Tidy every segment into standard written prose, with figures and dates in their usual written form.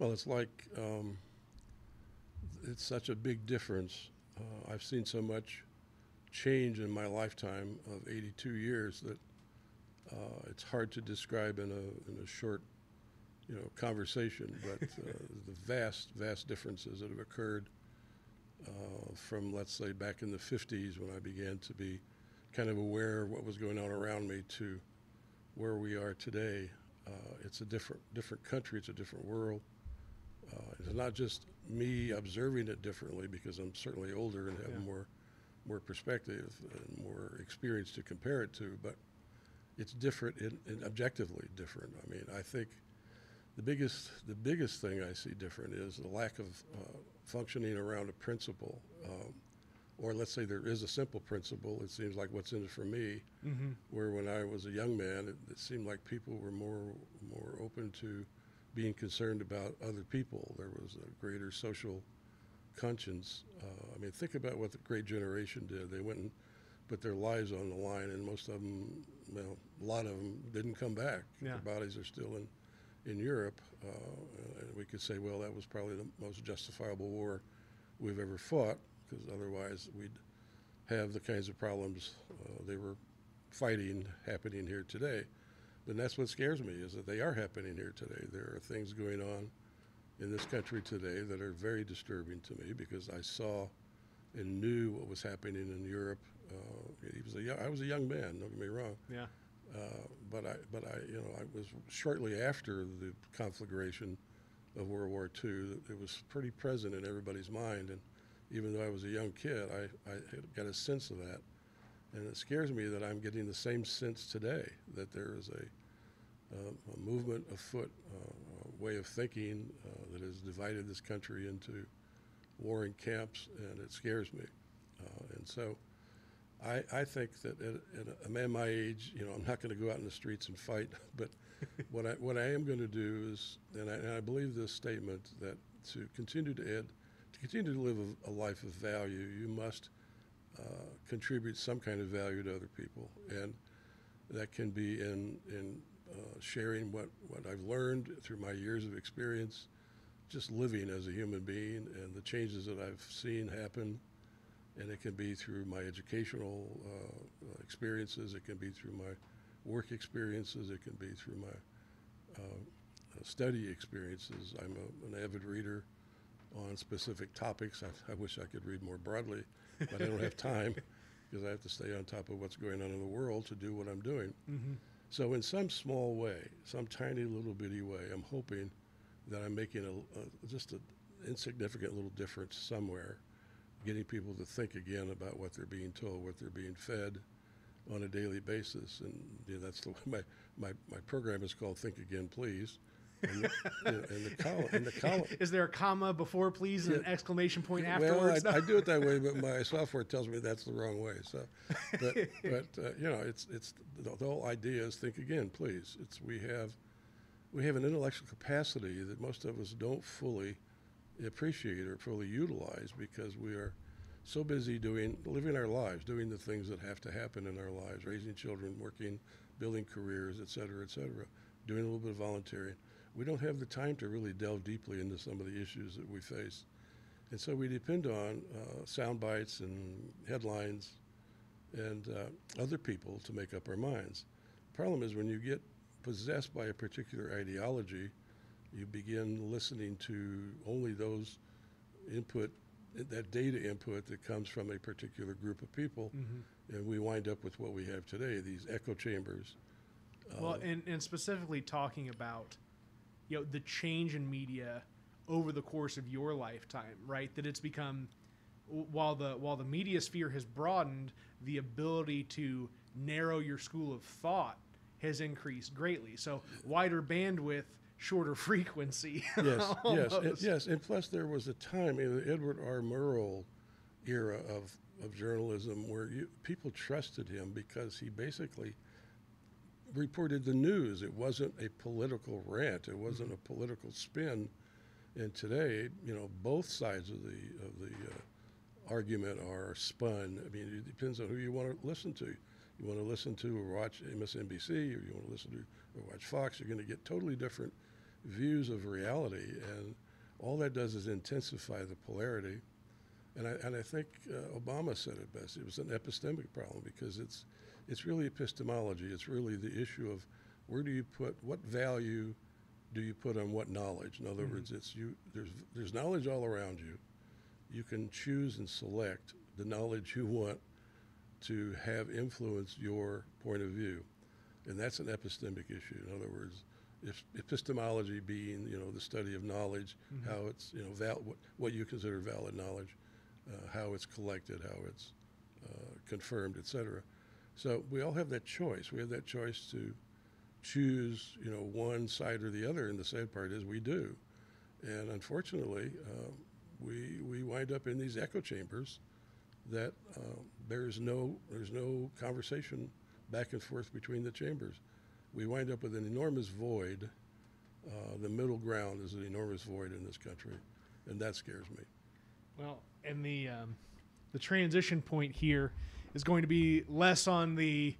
Well, it's like it's such a big difference. I've seen so much change in my lifetime of 82 years that it's hard to describe in a short, conversation. But the vast differences that have occurred from, let's say, back in the 50s when I began to be kind of aware of what was going on around me to where we are today. It's a different country. It's a different world. It's not just me observing it differently because I'm certainly older and have more perspective and more experience to compare it to, but it's different and objectively different. I mean, I think the biggest thing I see different is the lack of functioning around a principle, or let's say there is a simple principle. It seems like what's in it for me. Mm-hmm. Where when I was a young man, it seemed like people were more open to being concerned about other people. There was a greater social conscience. I mean, think about what the Great Generation did. They went and put their lives on the line, and most of them, well, a lot of them didn't come back. Yeah. Their bodies are still in Europe. And we could say, well, that was probably the most justifiable war we've ever fought, because otherwise we'd have the kinds of problems they were fighting happening here today. And that's what scares me, is that they are happening here today. There are things going on in this country today that are very disturbing to me, because I saw and knew what was happening in Europe. I was a young man, don't get me wrong. Yeah. But I was shortly after the conflagration of World War II. It was pretty present in everybody's mind, and even though I was a young kid, I got a sense of that. And it scares me that I'm getting the same sense today, that there is a movement afoot, a way of thinking that has divided this country into warring camps, and it scares me. And so I think that at a man my age, I'm not going to go out in the streets and fight, but what I am going to do is, and I believe this statement, that to continue to live a life of value, you must contribute some kind of value to other people, and that can be in sharing what I've learned through my years of experience, just living as a human being, and the changes that I've seen happen. And it can be through my educational experiences, it can be through my work experiences, it can be through my study experiences. I'm an avid reader on specific topics. I wish I could read more broadly, but I don't have time because I have to stay on top of what's going on in the world to do what I'm doing. Mm-hmm. So in some small way, some tiny little bitty way, I'm hoping that I'm making just an insignificant little difference somewhere, getting people to think again about what they're being told, what they're being fed on a daily basis. And that's the way my program is called Think Again, Please. And the column. Is there a comma before please and an exclamation point Well, afterwards? I do it that way, but my software tells me that's the wrong way. So, but it's the whole idea is think again, please. We have an intellectual capacity that most of us don't fully appreciate or fully utilize, because we are so busy living our lives, doing the things that have to happen in our lives, raising children, working, building careers, et cetera, doing a little bit of volunteering. We don't have the time to really delve deeply into some of the issues that we face. And so we depend on sound bites and headlines and other people to make up our minds. The problem is when you get possessed by a particular ideology, you begin listening to only those that data input that comes from a particular group of people, Mm-hmm. and we wind up with what we have today, these echo chambers. Well, and specifically talking about, the change in media over the course of your lifetime, right? That it's become, while the media sphere has broadened, the ability to narrow your school of thought has increased greatly. So wider bandwidth, shorter frequency. Yes. And plus there was a time in the Edward R. Murrow era of journalism where people trusted him because he basically reported the news. It wasn't a political rant. It wasn't a political spin. And today, both sides of the argument are spun. I mean, it depends on who you want to listen to. You want to listen to or watch MSNBC, or you want to listen to or watch Fox, you're going to get totally different views of reality, and all that does is intensify the polarity. And I think Obama said it best. It was an epistemic problem because it's really epistemology. It's really the issue of where do you put, what value do you put on what knowledge? In other words, it's there's knowledge all around you. You can choose and select the knowledge you want to have influence your point of view. And that's an epistemic issue. In other words, if epistemology being, the study of knowledge, how it's, what you consider valid knowledge, how it's collected, how it's confirmed, etc. So we all have that choice. We have that choice to choose, one side or the other, and the sad part is we do. And unfortunately, we wind up in these echo chambers that there's no conversation back and forth between the chambers. We wind up with an enormous void. The middle ground is an enormous void in this country, and that scares me. Well, and the transition point here is going to be less on the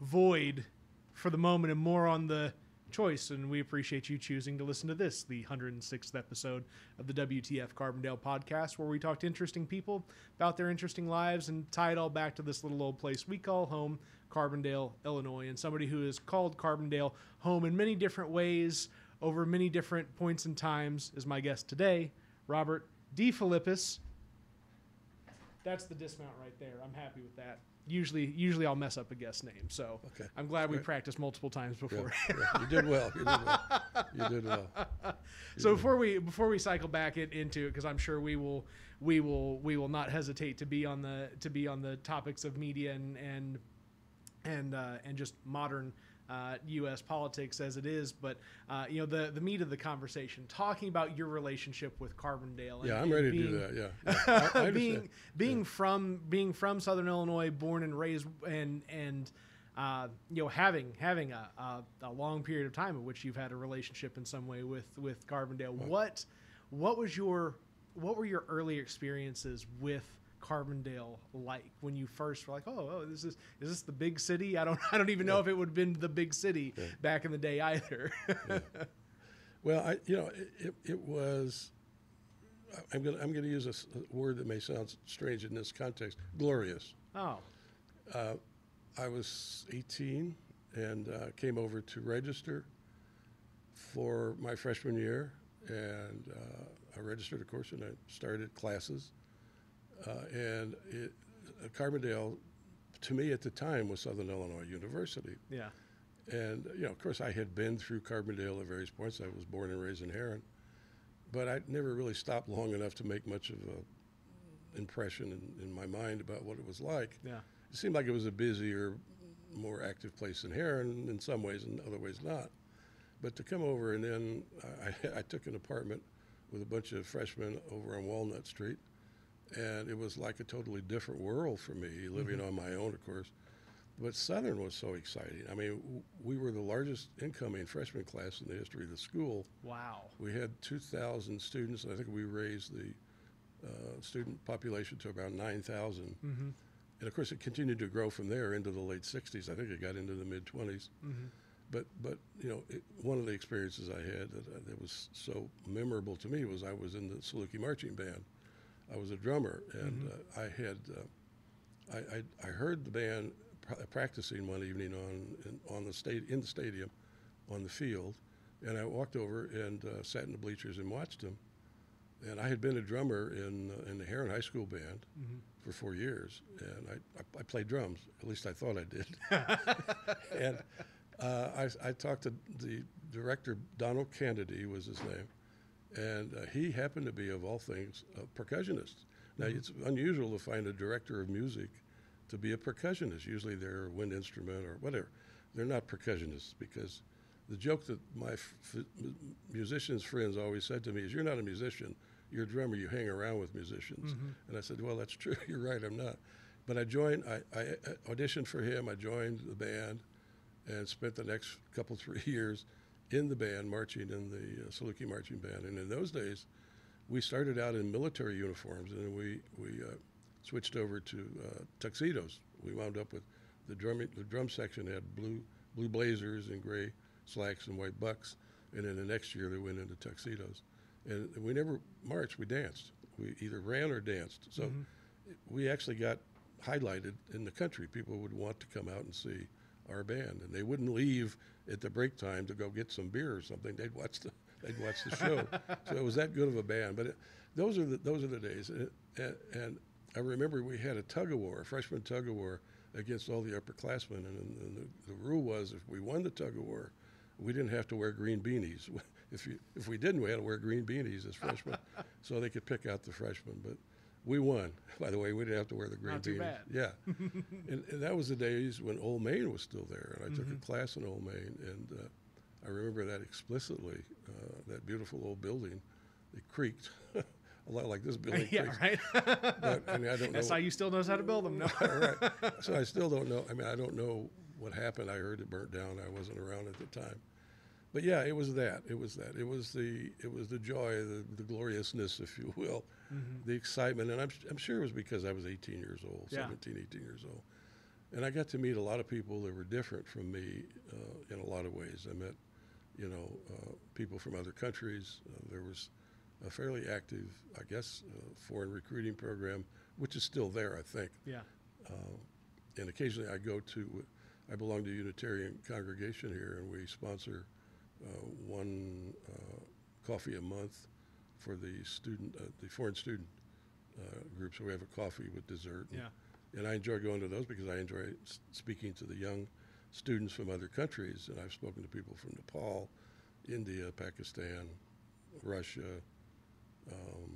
void for the moment and more on the choice, and we appreciate you choosing to listen to this, the 106th episode of the WTF Carbondale podcast, where we talk to interesting people about their interesting lives and tie it all back to this little old place we call home, Carbondale, Illinois, and somebody who has called Carbondale home in many different ways over many different points and times is my guest today, Robert D. Filippis. That's the dismount right there. I'm happy with that. Usually I'll mess up a guest name, so okay. I'm glad we practiced multiple times before. Yeah. You did well. You did well. So before we cycle back into it, because I'm sure we will not hesitate to be on the topics of media and just modern U.S. politics as it is, but the meat of the conversation, talking about your relationship with Carbondale. Yeah, I'm ready to do that. Yeah, I being from Southern Illinois, born and raised, and having a long period of time in which you've had a relationship in some way with Carbondale. What were your early experiences with Carbondale like when you first were like, is this the big city? I don't even know if it would have been the big city back in the day either. Yeah. Well, it was. I'm gonna use a word that may sound strange in this context. Glorious. Oh. I was 18 and came over to register for my freshman year, and I registered, of course, and I started classes. Carbondale, to me at the time, was Southern Illinois University. Yeah. And, of course, I had been through Carbondale at various points. I was born and raised in Heron. But I never really stopped long enough to make much of an impression in my mind about what it was like. Yeah. It seemed like it was a busier, more active place than Heron in some ways, and other ways not. But to come over, and then I took an apartment with a bunch of freshmen over on Walnut Street. And it was like a totally different world for me, living on my own, of course. But Southern was so exciting. I mean, we were the largest incoming freshman class in the history of the school. Wow. We had 2,000 students. I think we raised the student population to about 9,000. Mm-hmm. And, of course, it continued to grow from there into the late 60s. I think it got into the mid-20s. Mm-hmm. But one of the experiences I had that was so memorable to me was I was in the Saluki Marching Band. I was a drummer, and I heard the band practicing one evening in the stadium, on the field, and I walked over and sat in the bleachers and watched them. And I had been a drummer in the Heron High School band for 4 years, and I played drums. At least I thought I did. And I talked to the director, Donald Kennedy was his name. And he happened to be, of all things, a percussionist. Now, it's unusual to find a director of music to be a percussionist. Usually they're a wind instrument or whatever. They're not percussionists, because the joke that my musicians friends always said to me is, you're not a musician, you're a drummer, you hang around with musicians. And I said, well, that's true, you're right, I'm not. But I auditioned for him, I joined the band, and spent the next 3 years in the band, marching in the Saluki Marching Band. And in those days, we started out in military uniforms, and then we switched over to tuxedos. We wound up with the drum section had blue blazers and gray slacks and white bucks, And then the next year they went into tuxedos. And we never marched, we danced. We either ran or danced. So we actually got highlighted in the country. People would want to come out and see our band, and they wouldn't leave at the break time to go get some beer or something. They'd watch the show. So it was that good of a band. But those are the days. And I remember we had a tug of war, a freshman tug of war against all the upperclassmen, and the rule was if we won the tug of war, we didn't have to wear green beanies. If we didn't, we had to wear green beanies as freshmen, so they could pick out the freshmen. But we won. By the way, we didn't have to wear the green Not beanies. too bad. Yeah, and that was the days when Old Main was still there, and I took a class in Old Main, and I remember that explicitly. That beautiful old building, it creaked. A lot like this building. Yeah, right. But, I mean, I don't know. That's how you still knows how to build them. No. Right. So I still don't know. I mean, I don't know what happened. I heard it burnt down. I wasn't around at the time. But yeah, it was that. It was the joy, the gloriousness, if you will, the excitement. And I'm sure it was because I was 18 years old, 17, 18 years old. And I got to meet a lot of people that were different from me in a lot of ways. I met, people from other countries. There was a fairly active, I guess, foreign recruiting program, which is still there, I think. Yeah. And occasionally I belong to a Unitarian congregation here, and we sponsor one coffee a month for the foreign student group. So we have a coffee with dessert. And I enjoy going to those because I enjoy speaking to the young students from other countries. And I've spoken to people from Nepal, India, Pakistan, Russia,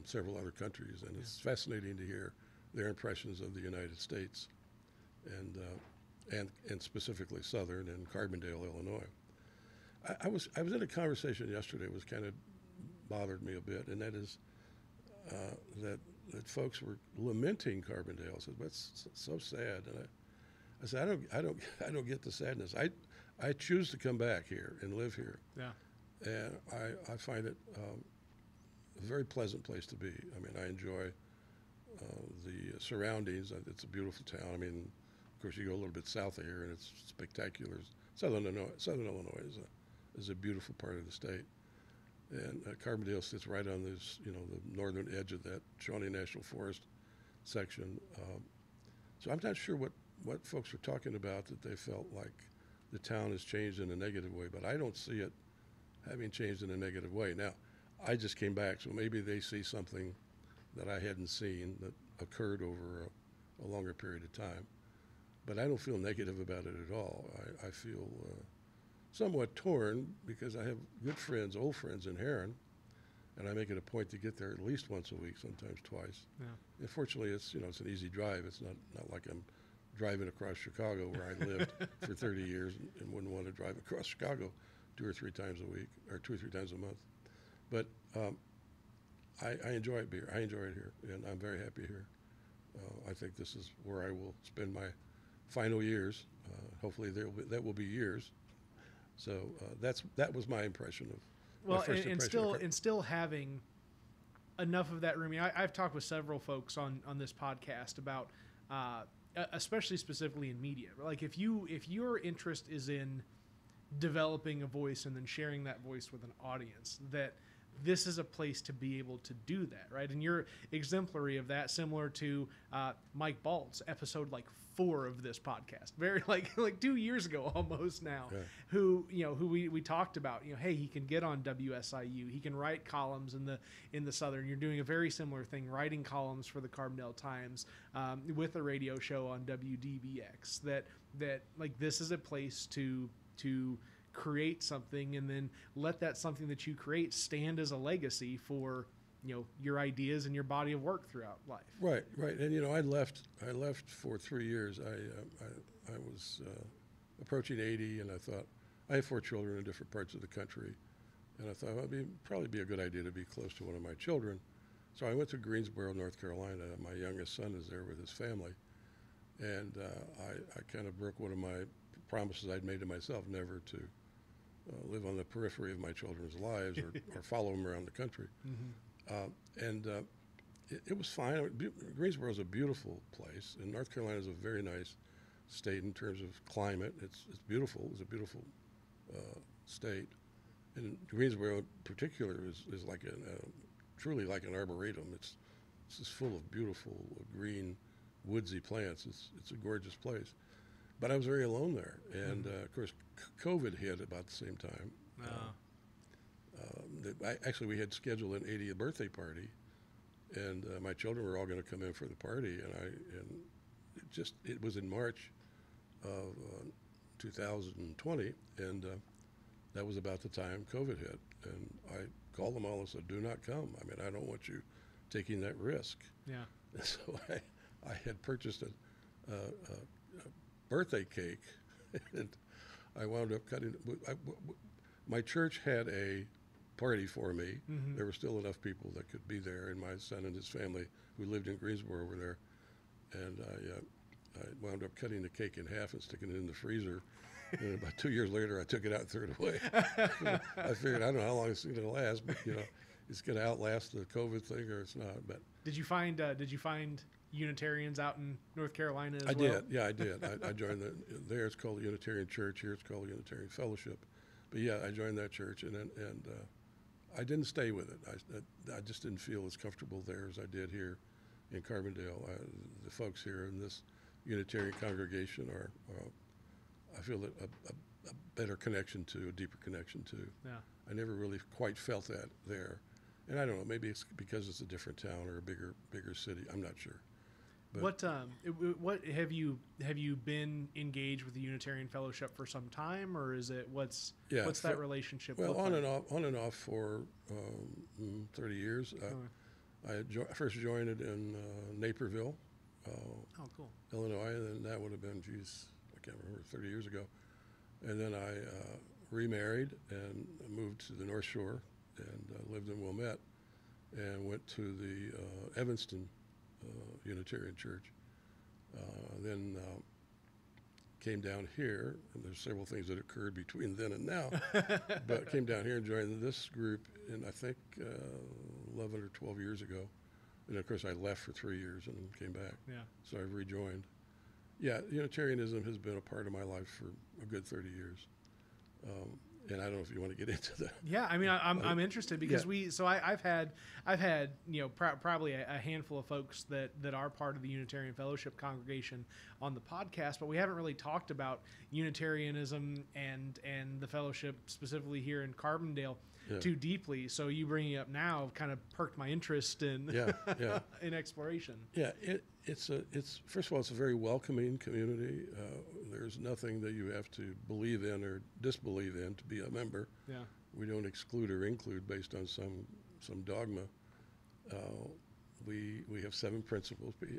several other countries, and it's fascinating to hear their impressions of the United States, and specifically Southern and Carbondale, Illinois. I was in a conversation yesterday. It was kind of bothered me a bit, and that is that folks were lamenting Carbondale. I said, "That's so sad." And I said, "I don't get the sadness. I choose to come back here and live here." Yeah. And I find it a very pleasant place to be. I mean, I enjoy the surroundings. It's a beautiful town. I mean, of course, you go a little bit south of here, and it's spectacular. Southern Illinois is a beautiful part of the state. And Carbondale sits right on this, the northern edge of that Shawnee National Forest section. So I'm not sure what folks were talking about, that they felt like the town has changed in a negative way, but I don't see it having changed in a negative way. Now, I just came back, so maybe they see something that I hadn't seen that occurred over a longer period of time. But I don't feel negative about it at all. I feel somewhat torn because I have good friends, old friends in Heron, and I make it a point to get there at least once a week, sometimes twice. Yeah. And fortunately, it's an easy drive. It's not like I'm driving across Chicago where I lived for 30 years and wouldn't want to drive across Chicago 2 or 3 times a week or 2 or 3 times a month. But I enjoy it here. I enjoy it here, and I'm very happy here. I think this is where I will spend my final years. Hopefully, that will be years. So that was my impression of. Well, and still having enough of that room. I've talked with several folks on this podcast about, especially specifically in media. Like if your interest is in developing a voice and then sharing that voice with an audience, that this is a place to be able to do that, right? And you're exemplary of that, similar to Mike Balt's episode 4 of this podcast, very like 2 years ago almost now, yeah. who we talked about, hey, he can get on WSIU, he can write columns in the Southern. You're doing a very similar thing, writing columns for the Carbondale Times, with a radio show on WDBX. That this is a place to create something, and then let that something that you create stand as a legacy for your ideas and your body of work throughout life. Right. And I left for 3 years. I was approaching 80, and I thought, I have 4 children in different parts of the country, and I thought probably be a good idea to be close to one of my children. So I went to Greensboro, North Carolina. My youngest son is there with his family, and I kind of broke one of my promises I'd made to myself, never to live on the periphery of my children's lives or follow them around the country. Mm-hmm. It was fine. Greensboro is a beautiful place, and North Carolina is a very nice state in terms of climate. It's beautiful. It's a beautiful state. And Greensboro in particular is like truly like an arboretum. It's just full of beautiful green, woodsy plants. It's a gorgeous place. But I was very alone there, and of course, COVID hit about the same time. Actually, we had scheduled an 80th birthday party, and my children were all going to come in for the party, and it was in March of 2020, and that was about the time COVID hit, and I called them all and said, "Do not come. I mean, I don't want you taking that risk." Yeah. And so I had purchased a birthday cake, and I wound up cutting. My church had a party for me. Mm-hmm. There were still enough people that could be there, and my son and his family, who lived in Greensboro, were there. And I wound up cutting the cake in half and sticking it in the freezer. And about 2 years later, I took it out and threw it away. I figured, I don't know how long it's going to last, but it's going to outlast the COVID thing, or it's not. But Did you find Unitarians out in North Carolina as I well? did. Yeah, I did. I joined there. It's called the Unitarian Church. Here, it's called the Unitarian Fellowship. But yeah, I joined that church, and I didn't stay with it. I just didn't feel as comfortable there as I did here in Carbondale. The folks here in this Unitarian congregation are, I feel a better connection to, a deeper connection to. Yeah. I never really quite felt that there. And I don't know, maybe it's because it's a different town or a bigger city. I'm not sure. But What have you been engaged with the Unitarian Fellowship for some time, or is it what's that relationship? Well, look on and off for 30 years. I first joined it in Naperville, cool. Illinois, and then that would have been, I can't remember, 30 years ago. And then I remarried and moved to the North Shore and lived in Wilmette and went to the Evanston Unitarian Church. Then came down here, and there's several things that occurred between then and now, but came down here and joined this group in, I think, 11 or 12 years ago. And of course, I left for 3 years and came back. Yeah. So I've rejoined. Yeah, Unitarianism has been a part of my life for a good 30 years. And I don't know if you want to get into that. Yeah, I mean, I'm interested because I've had probably a handful of folks that are part of the Unitarian Fellowship congregation on the podcast, but we haven't really talked about Unitarianism and the fellowship specifically here in Carbondale too deeply. So you bringing it up now kind of perked my interest in in exploration. Yeah, it's first of all, it's a very welcoming community. There's nothing that you have to believe in or disbelieve in to be a member. Yeah, we don't exclude or include based on some dogma. We have 7 principles. But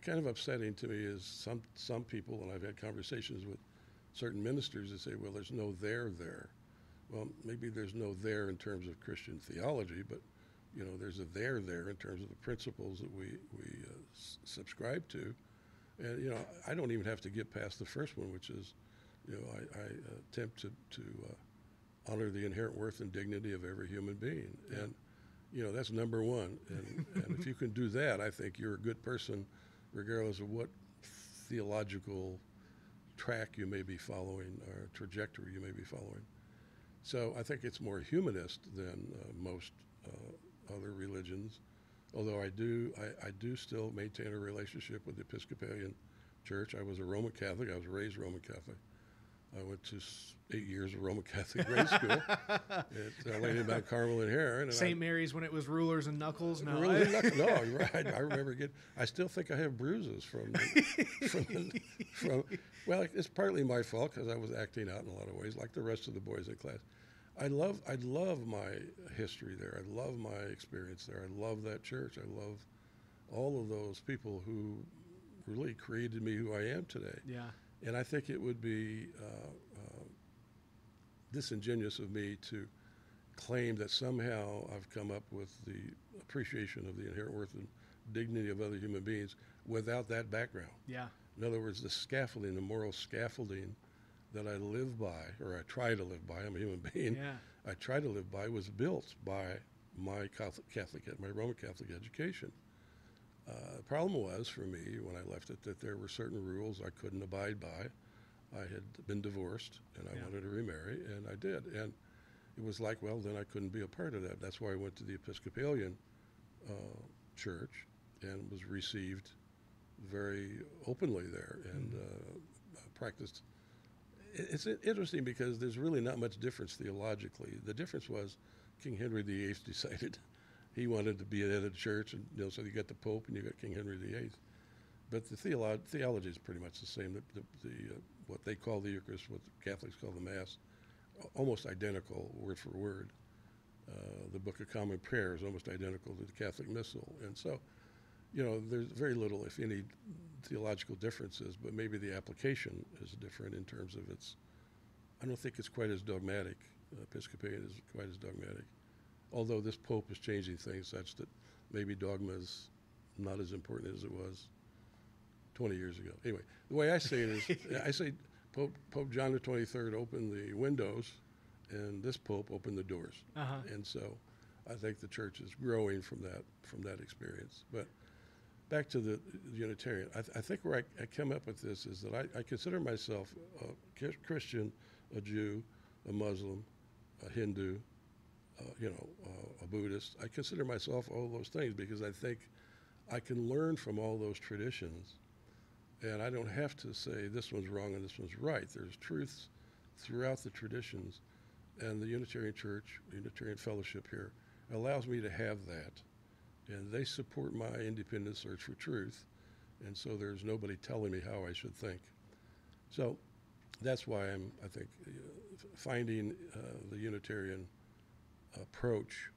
kind of upsetting to me is some people, and I've had conversations with certain ministers that say, well, there's no there. Well, maybe there's no there in terms of Christian theology, but there's a there in terms of the principles that we subscribe to. And I don't even have to get past the first one, which is I attempt to honor the inherent worth and dignity of every human being. And that's number one. And if you can do that, I think you're a good person, regardless of what theological track you may be following or trajectory you may be following. So I think it's more humanist than most other religions, although I do still maintain a relationship with the Episcopalian Church. I was a Roman Catholic. I was raised Roman Catholic. I went to 8 years of Roman Catholic grade school at Lady Mount Carmel in Heron. St. Mary's when it was rulers and knuckles. No, no, you're right. I remember I still think I have bruises from. Well, it's partly my fault because I was acting out in a lot of ways, like the rest of the boys in class. I love my history there. I love my experience there. I love that church. I love all of those people who really created me who I am today. Yeah. And I think it would be disingenuous of me to claim that somehow I've come up with the appreciation of the inherent worth and dignity of other human beings without that background. Yeah. In other words, the scaffolding, the moral scaffolding that I live by, or I try to live by, I'm a human being, I try to live by, was built by my my Roman Catholic education. The problem was for me when I left it that there were certain rules I couldn't abide by. I had been divorced and I wanted to remarry, and I did. And it was like, well, then I couldn't be a part of that. That's why I went to the Episcopalian church and was received very openly there and practiced. It's interesting because there's really not much difference theologically. The difference was King Henry VIII decided he wanted to be the head of the church, and so you got the Pope and you got King Henry VIII. But the theology is pretty much the same. What they call the Eucharist, what the Catholics call the Mass, almost identical word for word. The Book of Common Prayer is almost identical to the Catholic Missal. And so, there's very little, if any, theological differences, but maybe the application is different in terms of I don't think it's quite as dogmatic. Episcopalian is quite as dogmatic. Although this Pope is changing things such that maybe dogma is not as important as it was 20 years ago. Anyway, the way I say it is, I say Pope John the 23rd opened the windows, and this Pope opened the doors. And so I think the church is growing from that experience. But back to the Unitarian, I think where I come up with this is that I consider myself a Christian, a Jew, a Muslim, a Hindu, a Buddhist. I consider myself all those things because I think I can learn from all those traditions, and I don't have to say this one's wrong and this one's right. There's truths throughout the traditions, and the Unitarian Church, Unitarian Fellowship here, allows me to have that. And they support my independent search for truth, and so there's nobody telling me how I should think. So that's why I think, finding the Unitarian approach,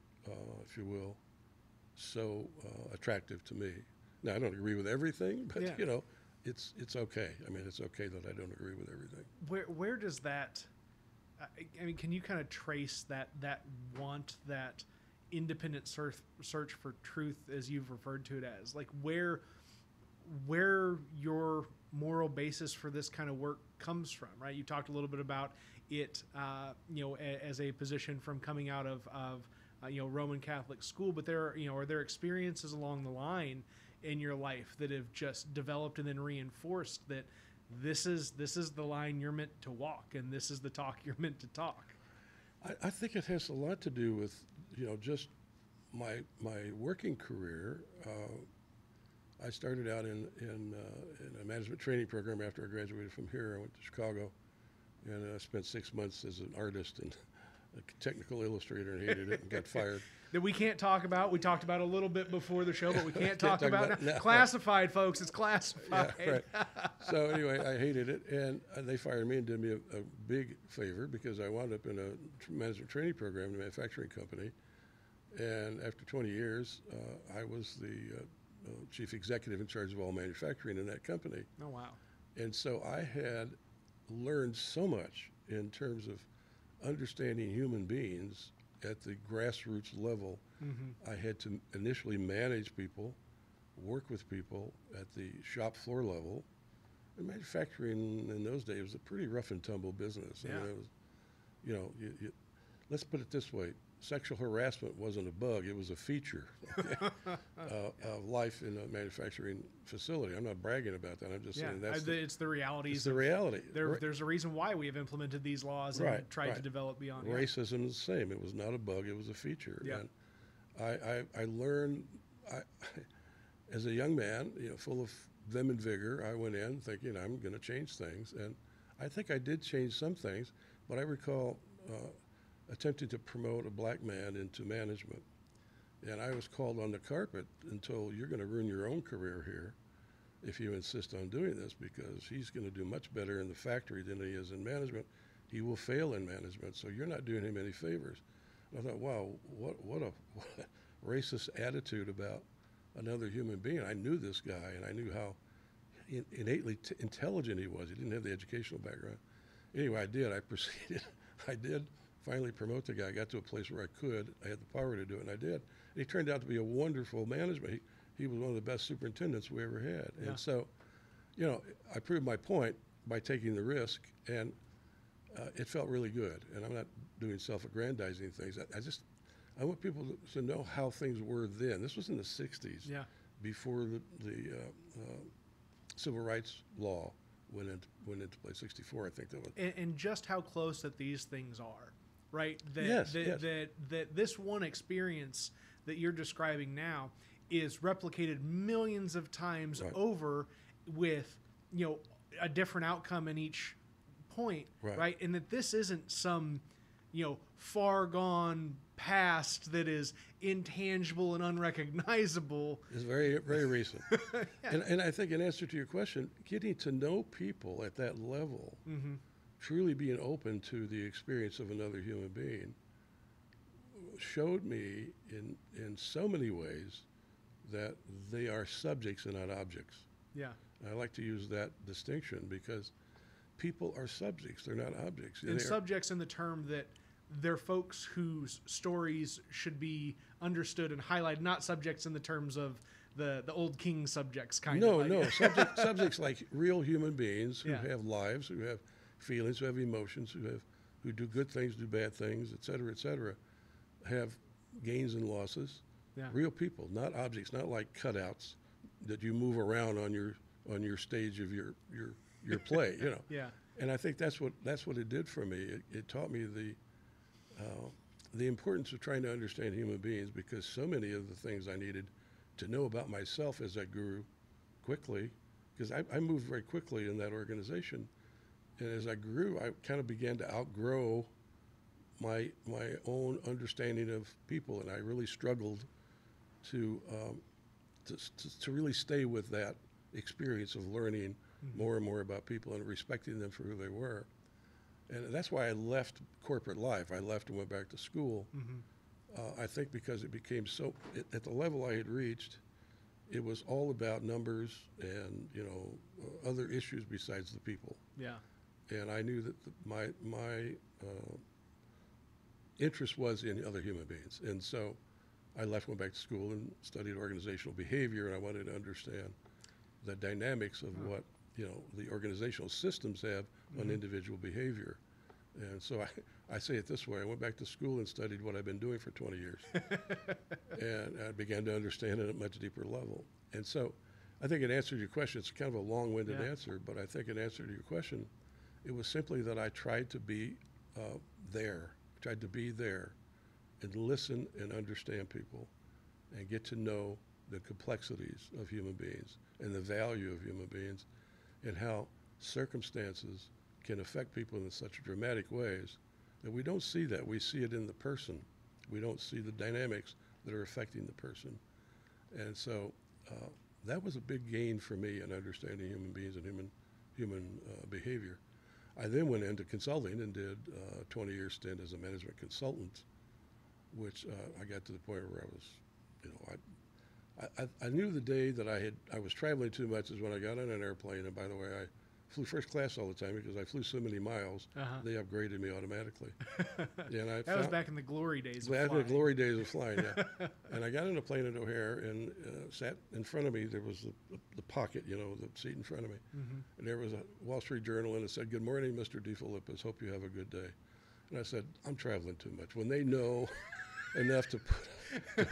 if you will, so attractive to me. Now, I don't agree with everything, but, it's okay. I mean, it's okay that I don't agree with everything. Where does that, can you kind of trace that want, that independent search for truth, as you've referred to it as, like where your moral basis for this kind of work comes from, right? You talked a little bit about it, as a position from coming out of Roman Catholic school, but are there experiences along the line in your life that have just developed and then reinforced that this is the line you're meant to walk, and this is the talk you're meant to talk? I think it has a lot to do with, just my working career. I started out in a management training program after I graduated from here. I went to Chicago, and I spent 6 months as an artist and a technical illustrator and hated it and got fired. That we can't talk about. We talked about a little bit before the show, but we can't talk about now. Classified, folks. It's classified. Yeah, right. So anyway, I hated it, and they fired me and did me a big favor because I wound up in a management training program in a manufacturing company. And after 20 years, I was the chief executive in charge of all manufacturing in that company. Oh, wow. And so I had learned so much in terms of understanding human beings at the grassroots level. I had to initially manage people, work with people at the shop floor level. And manufacturing in those days was a pretty rough and tumble business. Yeah. I mean, it was, let's put it this way. Sexual harassment wasn't a bug, it was a feature of life in a manufacturing facility. I'm not bragging about that. I'm just saying it's the reality. It's the reality. There's a reason why we have implemented these laws and tried to develop beyond. Racism is the same. It was not a bug, it was a feature. Yeah. And I learned, as a young man, full of vim and vigor, I went in thinking I'm going to change things. And I think I did change some things, but I recall attempting to promote a black man into management. And I was called on the carpet and told, you're going to ruin your own career here if you insist on doing this, because he's going to do much better in the factory than he is in management. He will fail in management, so you're not doing him any favors. And I thought, wow, what a racist attitude about another human being. I knew this guy, and I knew how innately intelligent he was. He didn't have the educational background. Anyway, I did. I proceeded. I did finally promote the guy. I got to a place where I could. I had the power to do it, and I did. And he turned out to be a wonderful management. He was one of the best superintendents we ever had. Yeah. And so, I proved my point by taking the risk, and it felt really good. And I'm not doing self-aggrandizing things. I want people to know how things were then. This was in the 60s, before the civil rights law went into place. 64, I think that was. And just how close that these things are right? Yes, That this one experience that you're describing now is replicated millions of times Right. over with, a different outcome in each point, right? And that this isn't some, far gone past that is intangible and unrecognizable. It's very, very recent. Yeah. And I think in answer to your question, getting to know people at that level, Mm-hmm. truly being open to the experience of another human being, showed me in so many ways that they are subjects and not objects. Yeah. I like to use that distinction because people are subjects, they're not objects. And subjects in the term that they're folks whose stories should be understood and highlighted, not subjects in the terms of the old king subjects kind of. No, subjects like real human beings who have lives, who have feelings, who have emotions, who do good things, do bad things, et cetera, have gains and losses. Yeah. Real people, not objects, not like cutouts that you move around on your stage of your play, Yeah. And I think that's what it did for me. It taught me the importance of trying to understand human beings, because so many of the things I needed to know about myself as I grew quickly, because I moved very quickly in that organization, and as I grew, I kind of began to outgrow my own understanding of people, and I really struggled to really stay with that experience of learning more and more about people and respecting them for who they were. And that's why I left corporate life. I left and went back to school. I think because it became so, at the level I had reached, it was all about numbers and other issues besides the people. Yeah. And I knew that my interest was in other human beings. And so I left, went back to school and studied organizational behavior, and I wanted to understand the dynamics of what the organizational systems have on individual behavior. And so I say it this way: I went back to school and studied what I've been doing for 20 years, and I began to understand it at a much deeper level. And so I think it answered your question. It's kind of a long-winded answer, but I think in answer to your question, it was simply that I tried to be there and listen and understand people and get to know the complexities of human beings and the value of human beings and how circumstances can affect people in such dramatic ways that we don't see that. We see it in the person. We don't see the dynamics that are affecting the person. And so that was a big gain for me in understanding human beings and human behavior. I then went into consulting and did a 20-year stint as a management consultant, which I got to the point where I knew the day that I was traveling too much is when I got on an airplane. And by the way, I flew first class all the time because I flew so many miles. They upgraded me automatically. And that was back in the glory days of flying. flying. The glory days of flying, yeah. And I got on a plane at O'Hare and sat in front of me. There was the pocket, the seat in front of me. And there was a Wall Street Journal, and it said, "Good morning, Mr. D. Filippis. Hope you have a good day." And I said, "I'm traveling too much." When they know enough to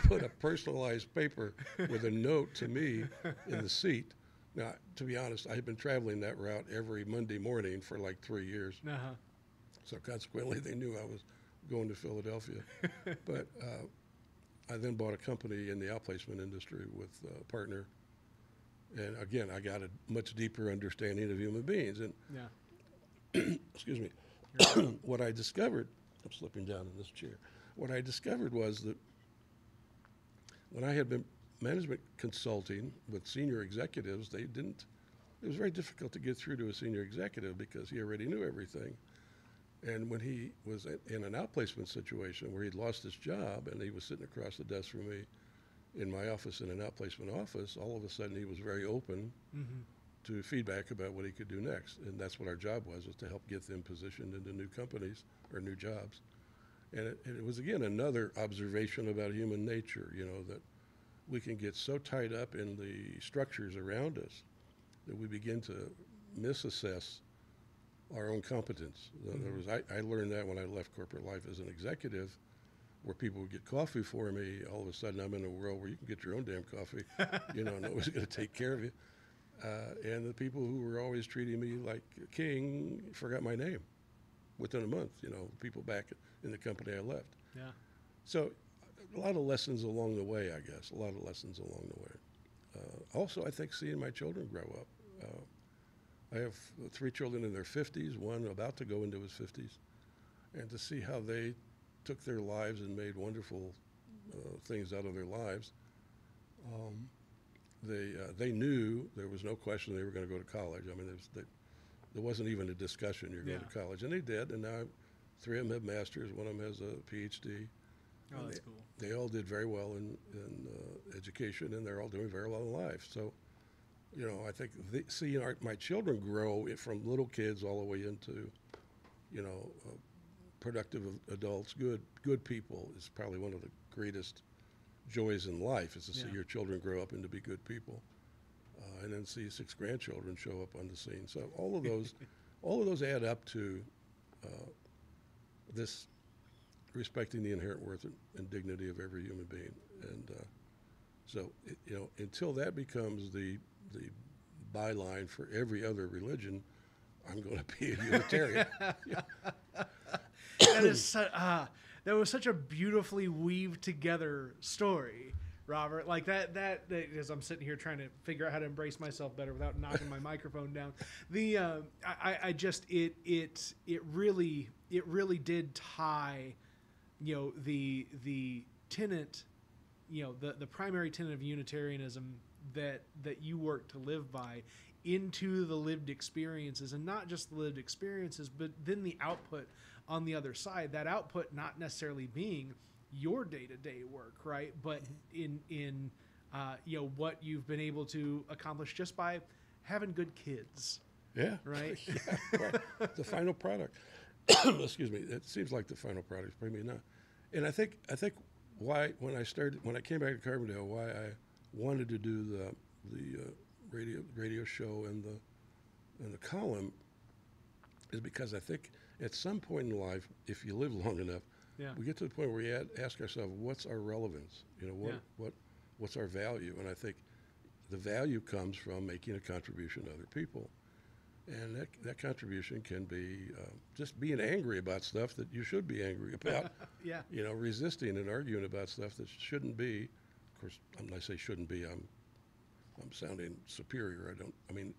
put a personalized paper with a note to me in the seat. Now, to be honest, I had been traveling that route every Monday morning for like 3 years. So consequently, they knew I was going to Philadelphia. But I then bought a company in the outplacement industry with a partner. And again, I got a much deeper understanding of human beings. And excuse me, what I discovered, I'm slipping down in this chair. What I discovered was that when I had been management consulting with senior executives, it was very difficult to get through to a senior executive because he already knew everything. And when he was in an outplacement situation where he'd lost his job and he was sitting across the desk from me in my office, in an outplacement office, all of a sudden he was very open to feedback about what he could do next. And that's what our job was to help get them positioned into new companies or new jobs. And it was, again, another observation about human nature, that we can get so tied up in the structures around us that we begin to misassess our own competence. In other words, I learned that when I left corporate life as an executive, where people would get coffee for me. All of a sudden, I'm in a world where you can get your own damn coffee, nobody's going to take care of you. And the people who were always treating me like a king forgot my name. within a month, people back in the company I left. Yeah. So a lot of lessons along the way, I guess, a lot of lessons along the way. Also, I think seeing my children grow up. I have 3 children in their 50s, one about to go into his 50s, and to see how they took their lives and made wonderful things out of their lives. They knew there was no question they were going to go to college. I mean, there wasn't even a discussion you're going to college, and they did. And now 3 of them have masters, one of them has a PhD. Oh, that's cool. They all did very well in education, and they're all doing very well in life. So, I think seeing my children grow from little kids all the way into, productive adults, good people, is probably one of the greatest joys in life, is to see your children grow up and to be good people, and then see 6 grandchildren show up on the scene. So all of those add up to this respecting the inherent worth and dignity of every human being. And so until that becomes the byline for every other religion, I'm going to be a Unitarian. That was such a beautifully weaved together story, Robert. Like that as I'm sitting here trying to figure out how to embrace myself better without knocking my microphone down. It really did tie, the tenet, the primary tenet of Unitarianism that you work to live by into the lived experiences, and not just the lived experiences, but then the output on the other side. That output not necessarily being your day-to-day work, right? But in what you've been able to accomplish just by having good kids. Yeah. Right? Yeah, right. The final product. Excuse me. It seems like the final product, maybe not. And I think why when I came back to Carbondale, why I wanted to do the radio show and the column is because I think at some point in life, if you live long enough, we get to the point where we ask ourselves, what's our relevance? What's our value? And I think the value comes from making a contribution to other people. And that contribution can be just being angry about stuff that you should be angry about. Resisting and arguing about stuff that shouldn't be. Of course, when I say shouldn't be, I'm sounding superior.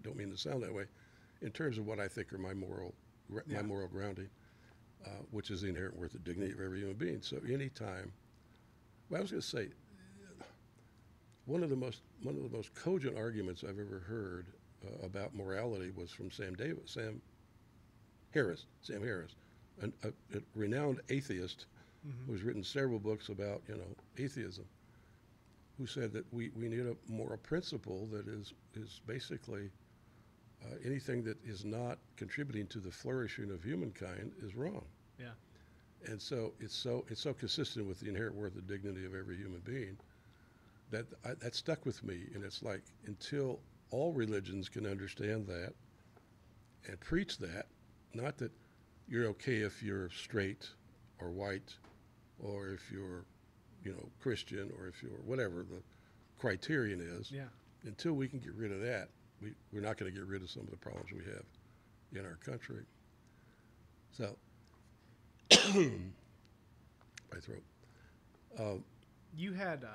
Don't mean to sound that way. In terms of what I think are my moral grounding, which is the inherent worth and dignity of every human being. So anytime, I was going to say, one of the most cogent arguments I've ever heard about morality was from Sam Harris, a renowned atheist who's written several books about atheism, who said that we need a moral principle that is basically anything that is not contributing to the flourishing of humankind is wrong. Yeah. And so it's so consistent with the inherent worth and dignity of every human being that stuck with me. And it's like, until all religions can understand that and preach that, not that you're okay if you're straight or white, or if you're Christian, or if you're whatever the criterion is. Yeah. Until we can get rid of that, we're not going to get rid of some of the problems we have in our country. So, my throat. You had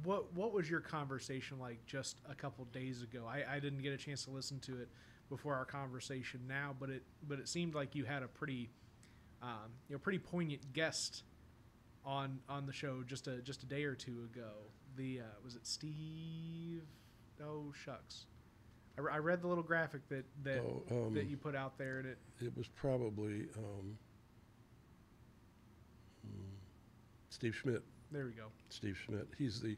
what was your conversation like just a couple days ago? I didn't get a chance to listen to it before our conversation now, but it seemed like you had a pretty pretty poignant guest on the show just a day or two ago. Was it Steve? Oh shucks, I read the little graphic that you put out there, and it was probably Steve Schmidt. There we go. Steve Schmidt. He's the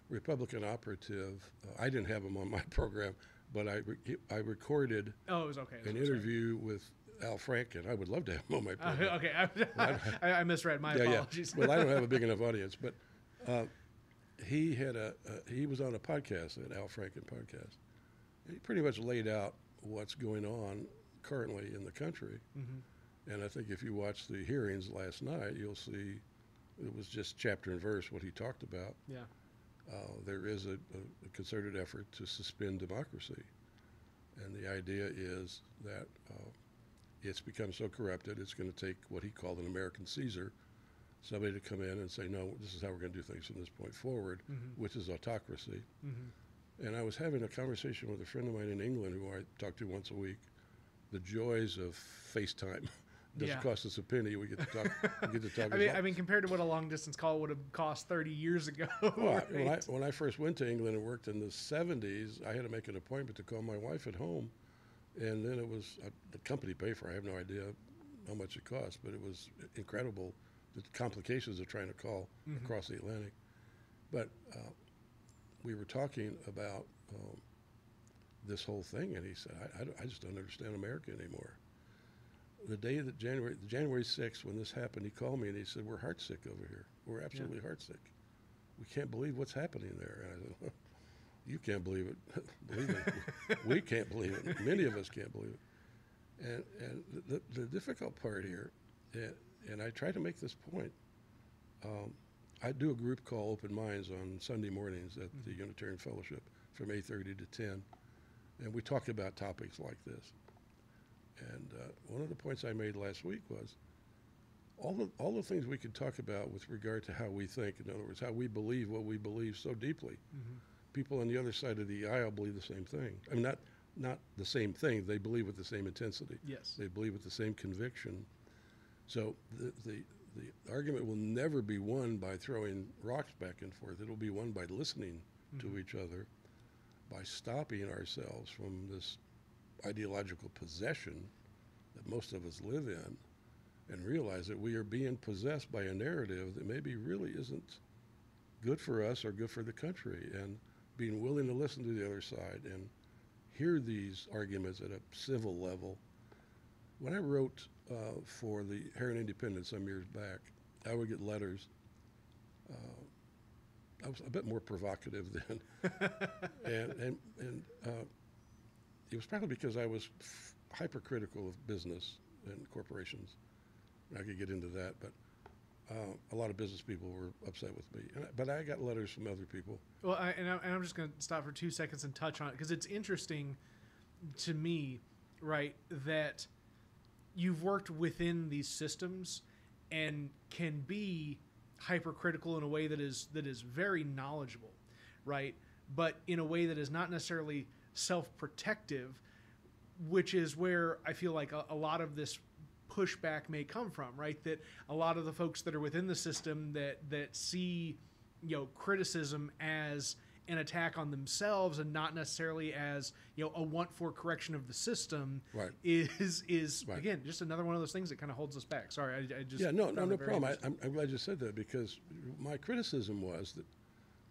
Republican operative. I didn't have him on my program, but I recorded it was okay. an interview with Al Franken. I would love to have him on my program. Okay, I misread. My apologies. Yeah. Well, I don't have a big enough audience, but he was on a podcast, an Al Franken podcast. And he pretty much laid out what's going on currently in the country. Mm-hmm. And I think if you watch the hearings last night, you'll see it was just chapter and verse what he talked about. Yeah. There is a concerted effort to suspend democracy. And the idea is that it's become so corrupted, it's going to take what he called an American Caesar, somebody to come in and say, no, this is how we're going to do things from this point forward, which is autocracy. And I was having a conversation with a friend of mine in England who I talk to once a week, the joys of FaceTime. Doesn't cost us a penny. We get to talk. We get to talk. I mean, compared to what a long distance call would have cost 30 years ago. Well, right? when I first went to England and worked in the 70s, I had to make an appointment to call my wife at home, and then it was the company paid for it. I have no idea how much it cost, but it was incredible, the complications of trying to call across the Atlantic. But we were talking about this whole thing, and he said, I just don't understand America anymore. The day that January 6th, when this happened, he called me and he said, we're heartsick over here. We're absolutely heartsick. We can't believe what's happening there. And I said, well, you can't believe it. Believe it. We can't believe it. Many of us can't believe it. And the difficult part here, and I try to make this point, I do a group called Open Minds on Sunday mornings at the Unitarian Fellowship from 8:30 to 10, and we talk about topics like this. And one of the points I made last week was all the things we could talk about with regard to how we think, in other words, how we believe what we believe so deeply. People on the other side of the aisle believe the same thing. I mean, not the same thing. They believe with the same intensity. Yes. They believe with the same conviction. So the argument will never be won by throwing rocks back and forth. It'll be won by listening to each other, by stopping ourselves from this ideological possession that most of us live in, and realize that we are being possessed by a narrative that maybe really isn't good for us or good for the country, and being willing to listen to the other side and hear these arguments at a civil level. When I wrote for the Herald Independent some years back, I would get letters. I was a bit more provocative then, and it was probably because I was hypercritical of business and corporations. I could get into that, but a lot of business people were upset with me. But I got letters from other people. Well, I'm just going to stop for 2 seconds and touch on it, because it's interesting to me, right, that you've worked within these systems and can be hypercritical in a way that is very knowledgeable, right, but in a way that is not necessarily self-protective, which is where I feel like a lot of this pushback may come from, right? That a lot of the folks that are within the system that see, criticism as an attack on themselves and not necessarily as, a want for correction of the system, right, is right. Again, just another one of those things that kind of holds us back. Sorry, I just no problem. I'm glad you said that, because my criticism was that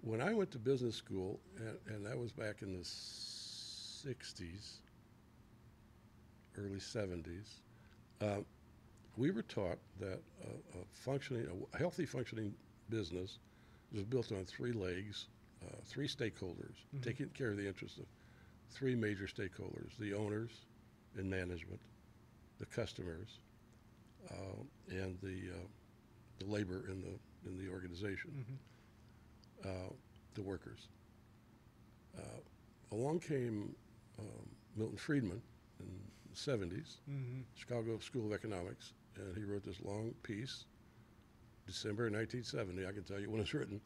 when I went to business school, and that was back in the 60s, early 70s, we were taught that a healthy functioning business was built on three legs, three stakeholders, taking care of the interests of three major stakeholders: the owners and management, the customers, and the labor in the organization, the workers. Along came Milton Friedman in the 70s, Chicago School of Economics, and he wrote this long piece, December 1970. I can tell you when it's written.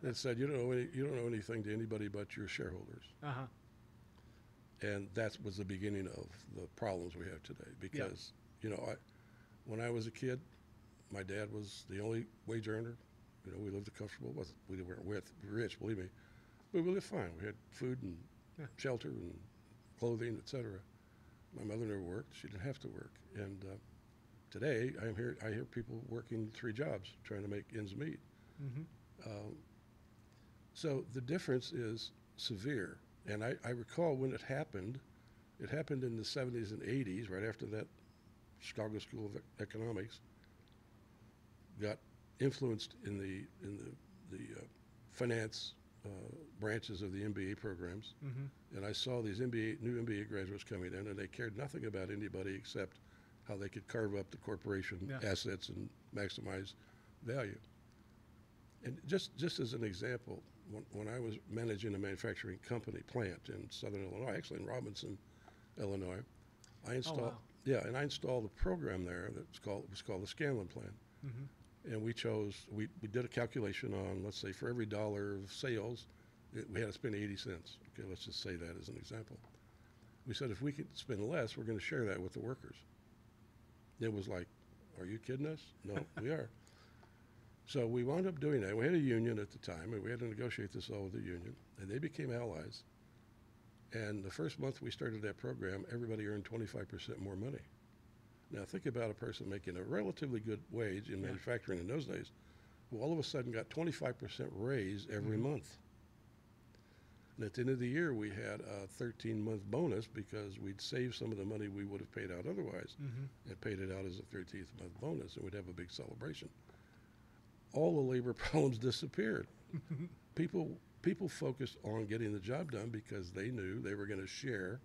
It said, you don't owe anything to anybody but your shareholders. And that was the beginning of the problems we have today. Because when I was a kid, my dad was the only wage earner. We lived comfortable. We weren't rich, believe me, but we lived fine. We had food and shelter and clothing, etc. My mother never worked; she didn't have to work. And today, I hear people working 3 jobs trying to make ends meet. So the difference is severe. And I recall when it happened in the 70s and 80s, right after that Chicago School of Economics got influenced in the finance branches of the MBA programs. And I saw these new MBA graduates coming in, and they cared nothing about anybody except how they could carve up the corporation assets and maximize value. And just as an example, when I was managing a manufacturing company plant in southern Illinois, actually in Robinson, Illinois, I installed Yeah, and I installed a program there it was called the Scanlon Plan. Mm-hmm. And we did a calculation on, let's say, for every dollar of sales, we had to spend 80 cents. Okay, let's just say that as an example. We said if we could spend less, we're going to share that with the workers. It was like, are you kidding us? No, we are. So we wound up doing that. We had a union at the time, and we had to negotiate this all with the union, and they became allies. And the first month we started that program, everybody earned 25% more money. Now think about a person making a relatively good wage in manufacturing in those days, who all of a sudden got 25% raise every month. And at the end of the year, we had a 13-month bonus because we'd saved some of the money we would have paid out otherwise and paid it out as a 13th month bonus, and we'd have a big celebration. All the labor problems disappeared. People focused on getting the job done because they knew they were going to share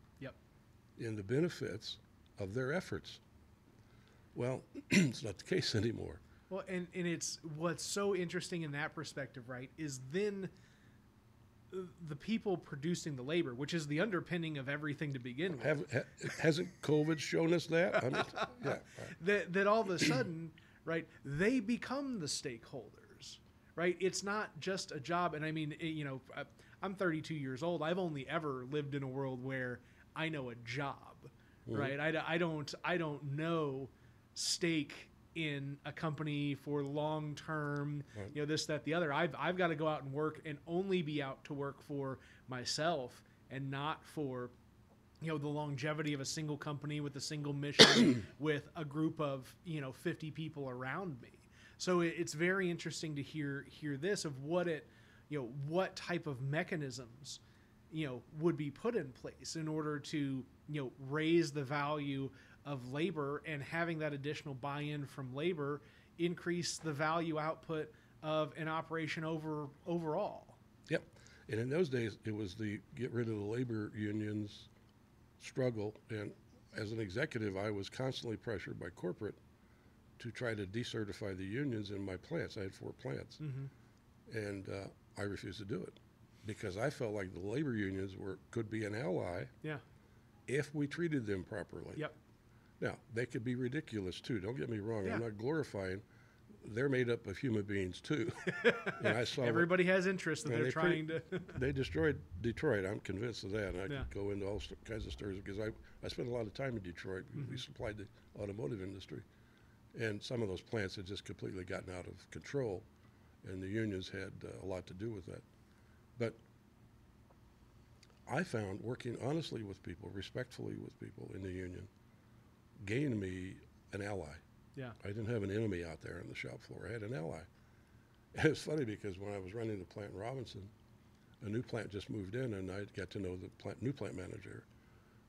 in the benefits of their efforts. Well, it's not the case anymore. Well, and it's what's so interesting in that perspective, right, is then the people producing the labor, which is the underpinning of everything to begin with. Hasn't COVID shown us that? I mean, yeah. Right. That all of a sudden, right, they become the stakeholders, right? It's not just a job. And I mean, I'm 32 years old. I've only ever lived in a world where I know a job, right? I don't know stake in a company for long term, this, that, the other. I've got to go out and work and only be out to work for myself and not for, the longevity of a single company with a single mission with a group of, 50 people around me. So it's very interesting to hear this of what what type of mechanisms, would be put in place in order to, raise the value of labor, and having that additional buy-in from labor increase the value output of an operation overall. Yep. And in those days, it was the get rid of the labor unions struggle. And as an executive, I was constantly pressured by corporate to try to decertify the unions in my plants. I had 4 plants. And I refused to do it because I felt like the labor unions could be an ally if we treated them properly. Yep. Now, they could be ridiculous, too. Don't get me wrong. Yeah. I'm not glorifying. They're made up of human beings, too. And I saw everybody has interests that they're trying to... They destroyed Detroit. I'm convinced of that. And I could go into all kinds of stories because I spent a lot of time in Detroit. We supplied the automotive industry. And some of those plants had just completely gotten out of control, and the unions had a lot to do with that. But I found working honestly with people, respectfully with people in the union, gained me an ally. Yeah. I didn't have an enemy out there on the shop floor. I had an ally. And it's funny because when I was running the plant in Robinson, a new plant just moved in, and I got to know the new plant manager.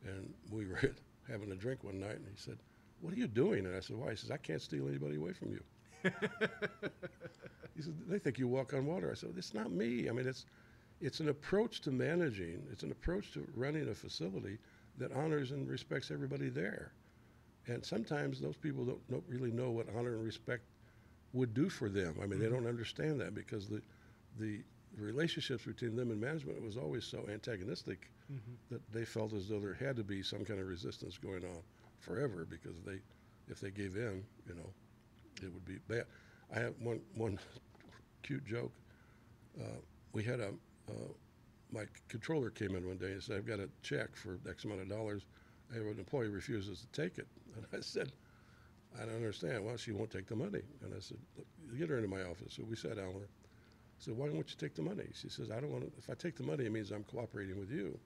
And we were having a drink one night, and he said, "What are you doing?" And I said, "Why?" He says, "I can't steal anybody away from you." He said, "They think you walk on water." I said, "It's not me. I mean, it's an approach to managing. It's an approach to running a facility that honors and respects everybody there. And sometimes those people don't really know what honor and respect would do for them. I mean, they don't understand that because the relationships between them and management was always so antagonistic that they felt as though there had to be some kind of resistance going on forever because if they gave in, it would be bad. I have one cute joke. We had my controller came in one day and said, "I've got a check for X amount of dollars. I have an employee refuses to take it." And I said, "I don't understand." "Well, she won't take the money." And I said, "Look, get her into my office." So we sat down with her. I said, "Why won't you take the money?" She says, "I don't want to. If I take the money, it means I'm cooperating with you."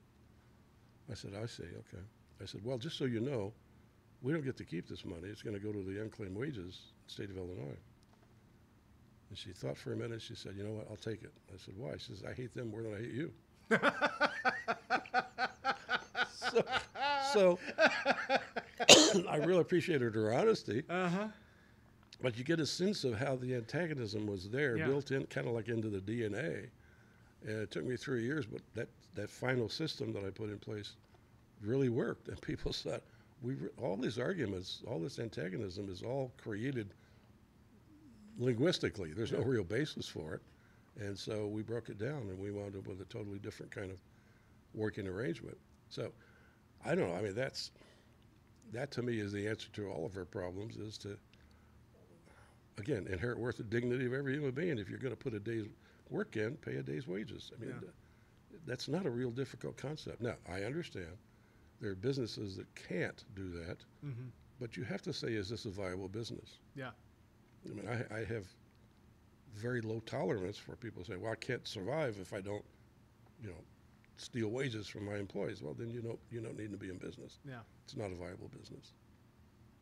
I said, "I see, okay." I said, "Well, just so you know, we don't get to keep this money. It's going to go to the unclaimed wages state of Illinois." And she thought for a minute. She said, "You know what? I'll take it." I said, "Why?" She says, "I hate them more than I hate you." So I really appreciated her honesty. But you get a sense of how the antagonism was there, built in, kind of like into the DNA. And it took me 3 years, but that final system that I put in place really worked. And people thought, all these arguments, all this antagonism is all created linguistically. There's no real basis for it. And so we broke it down, and we wound up with a totally different kind of working arrangement. So I don't know. I mean, that to me is the answer to all of our problems, is to, again, inherent worth and dignity of every human being. If you're going to put a day's work in, pay a day's wages. I mean, that's not a real difficult concept. Now, I understand there are businesses that can't do that, but you have to say, is this a viable business? Yeah. I mean, I have very low tolerance for people saying, well, I can't survive if I don't, steal wages from my employees. Well, then you don't need to be in business. Yeah. It's not a viable business.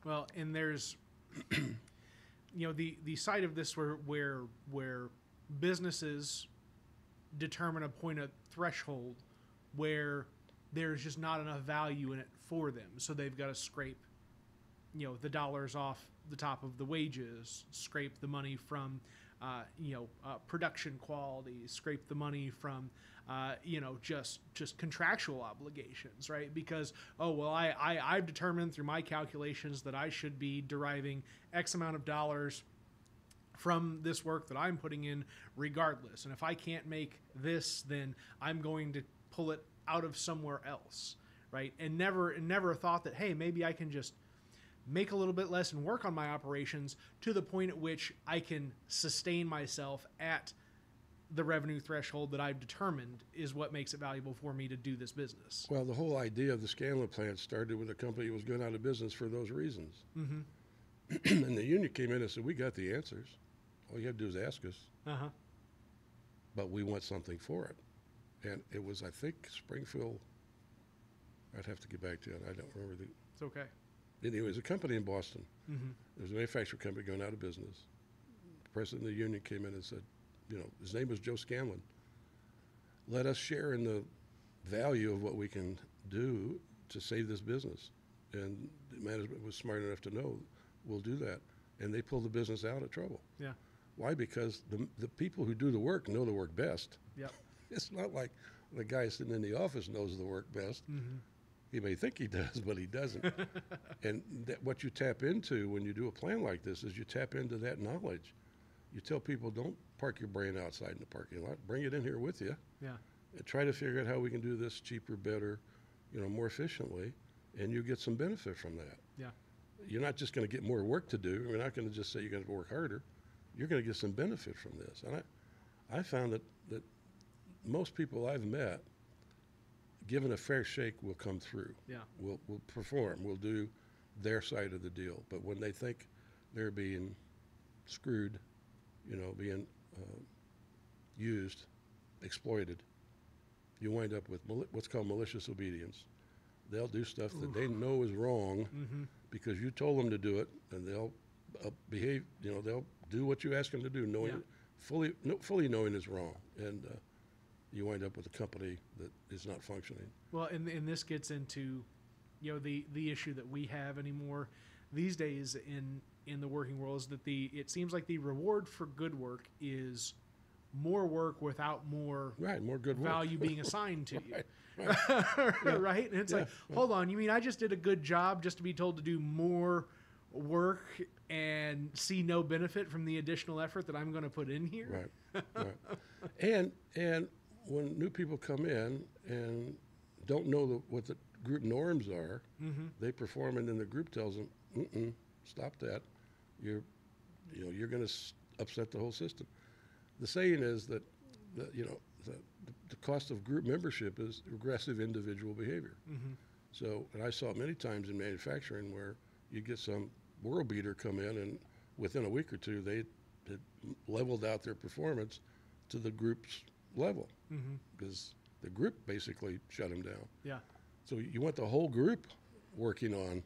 Well, and there's, the side of this where businesses determine a point of threshold where there's just not enough value in it for them, so they've got to scrape, the dollars off the top of the wages, scrape the money from, production quality, scrape the money from, just contractual obligations, right? Because, I've determined through my calculations that I should be deriving X amount of dollars from this work that I'm putting in regardless. And if I can't make this, then I'm going to pull it out of somewhere else, right? And never thought that, hey, maybe I can just make a little bit less and work on my operations to the point at which I can sustain myself at the revenue threshold that I've determined is what makes it valuable for me to do this business. Well, the whole idea of the Scanlon plant started with a company that was going out of business for those reasons. And the union came in and said, we got the answers. All you have to do is ask us. But we want something for it. And it was, I think, Springfield. I'd have to get back to it. I don't remember the... It's okay. Anyway, it was a company in Boston. There was a manufacturing company going out of business. The president of the union came in and said, his name was Joe Scanlon. Let us share in the value of what we can do to save this business. And the management was smart enough to know, we'll do that. And they pulled the business out of trouble. Yeah. Why? Because the people who do the work know the work best. Yep. It's not like the guy sitting in the office knows the work best. He may think he does, but he doesn't. And what you tap into when you do a plan like this is you tap into that knowledge. You tell people, don't park your brain outside in the parking lot. Bring it in here with you. Yeah. And try to figure out how we can do this cheaper, better, more efficiently, and you get some benefit from that. Yeah. You're not just going to get more work to do. We're not going to just say you're going to work harder. You're going to get some benefit from this. And I found that most people I've met, given a fair shake, will come through. Yeah. Will perform. Will do their side of the deal. But when they think they're being screwed, being used, exploited, you wind up with what's called malicious obedience. They'll do stuff that they know is wrong because you told them to do it, and they'll behave. They'll do what you ask them to do, knowing fully knowing it's wrong, and you wind up with a company that is not functioning. Well, and this gets into, the issue that we have anymore these days in the working world is that it seems like the reward for good work is more work without more good value work. being assigned to you. Right. Right? And it's like, hold on, you mean I just did a good job just to be told to do more work and see no benefit from the additional effort that I'm going to put in here? Right. And when new people come in and don't know what the group norms are, they perform, and then the group tells them, stop that. You're going to upset the whole system. The saying is that the cost of group membership is regressive individual behavior. So, and I saw it many times in manufacturing where you get some world beater come in, and within a week or two, they had leveled out their performance to the group's level because the group basically shut them down. Yeah. So you want the whole group working on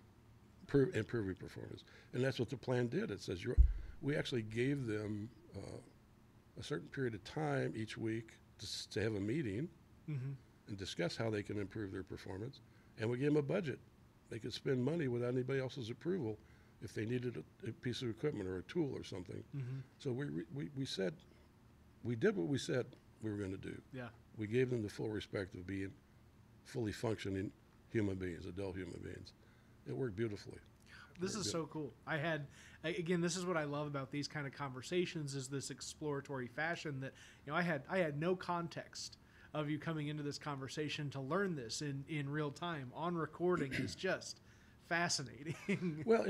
improving performance, and that's what the plan did. It says we actually gave them a certain period of time each week to have a meeting and discuss how they can improve their performance, and we gave them a budget. They could spend money without anybody else's approval if they needed a piece of equipment or a tool or something. So we said, we did what we said we were going to do. Yeah. We gave them the full respect of being fully functioning human beings, adult human beings. It worked beautifully. This is so cool. Again, this is what I love about these kind of conversations, is this exploratory fashion that, I had no context of you coming into this conversation to learn this in real time on recording is just fascinating. Well,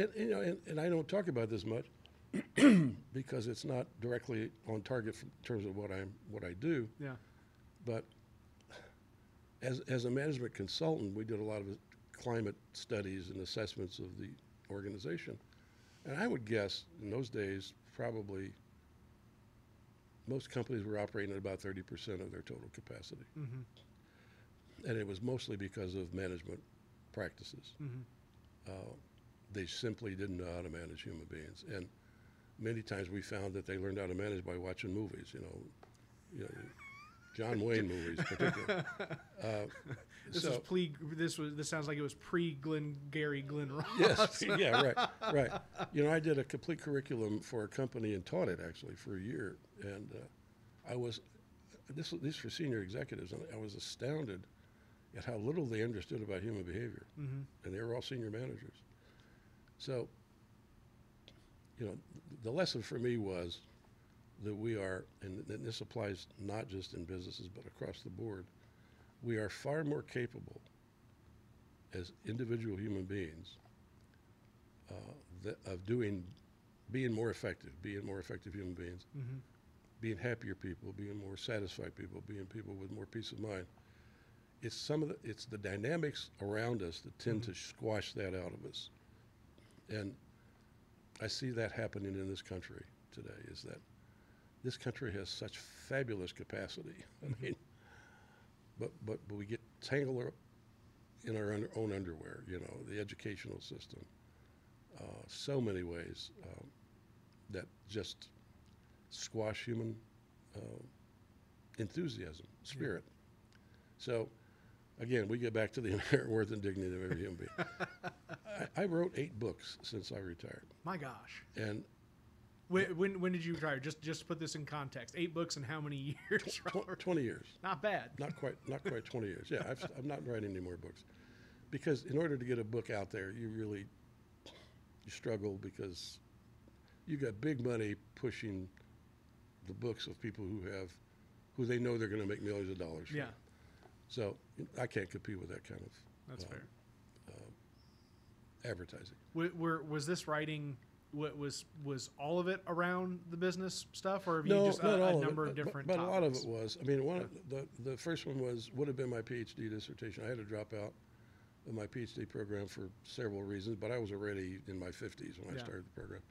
and I don't talk about this much because it's not directly on target in terms of what I do. Yeah. But as a management consultant, we did a lot of climate studies and assessments of the organization. And I would guess in those days, probably most companies were operating at about 30% of their total capacity. Mm-hmm. And it was mostly because of management practices. Mm-hmm. They simply didn't know how to manage human beings. And many times we found that they learned how to manage by watching movies, you know John Wayne movies particularly. This sounds like it was Gary Glenn Ross. Yes, yeah, right. I did a complete curriculum for a company and taught it actually for a year, and this for senior executives, and I was astounded at how little they understood about human behavior, Mm-hmm. and they were all senior managers. So, the lesson for me was that we are, and this applies not just in businesses but across the board, we are far more capable as individual human beings of being more effective human beings, Mm-hmm. being happier people, being more satisfied people, being people with more peace of mind. It's the dynamics around us that tend Mm-hmm. to squash that out of us. And I see that happening in this country today, is that this country has such fabulous capacity. I mean, but we get tangled up in our own underwear, the educational system, so many ways that just squash human enthusiasm, spirit. Yeah. So, again, we get back to the inherent worth and dignity of every human being. I wrote 8 books since I retired. My gosh. And when did you retire? Just to put this in context, 8 books in how many years? 20 years. Not bad. Not quite 20 years. Yeah, I'm not writing any more books, because in order to get a book out there, you struggle, because you got big money pushing the books of people who they know they're going to make millions of dollars from. Yeah. So I can't compete with that kind of That's fair. Advertising. Was this writing? Was all of it around the business stuff, or have you just a number of different? But topics? a lot of it was. I mean, the first one would have been my PhD dissertation. I had to drop out of my PhD program for several reasons, but I was already in my 50s when I started the program,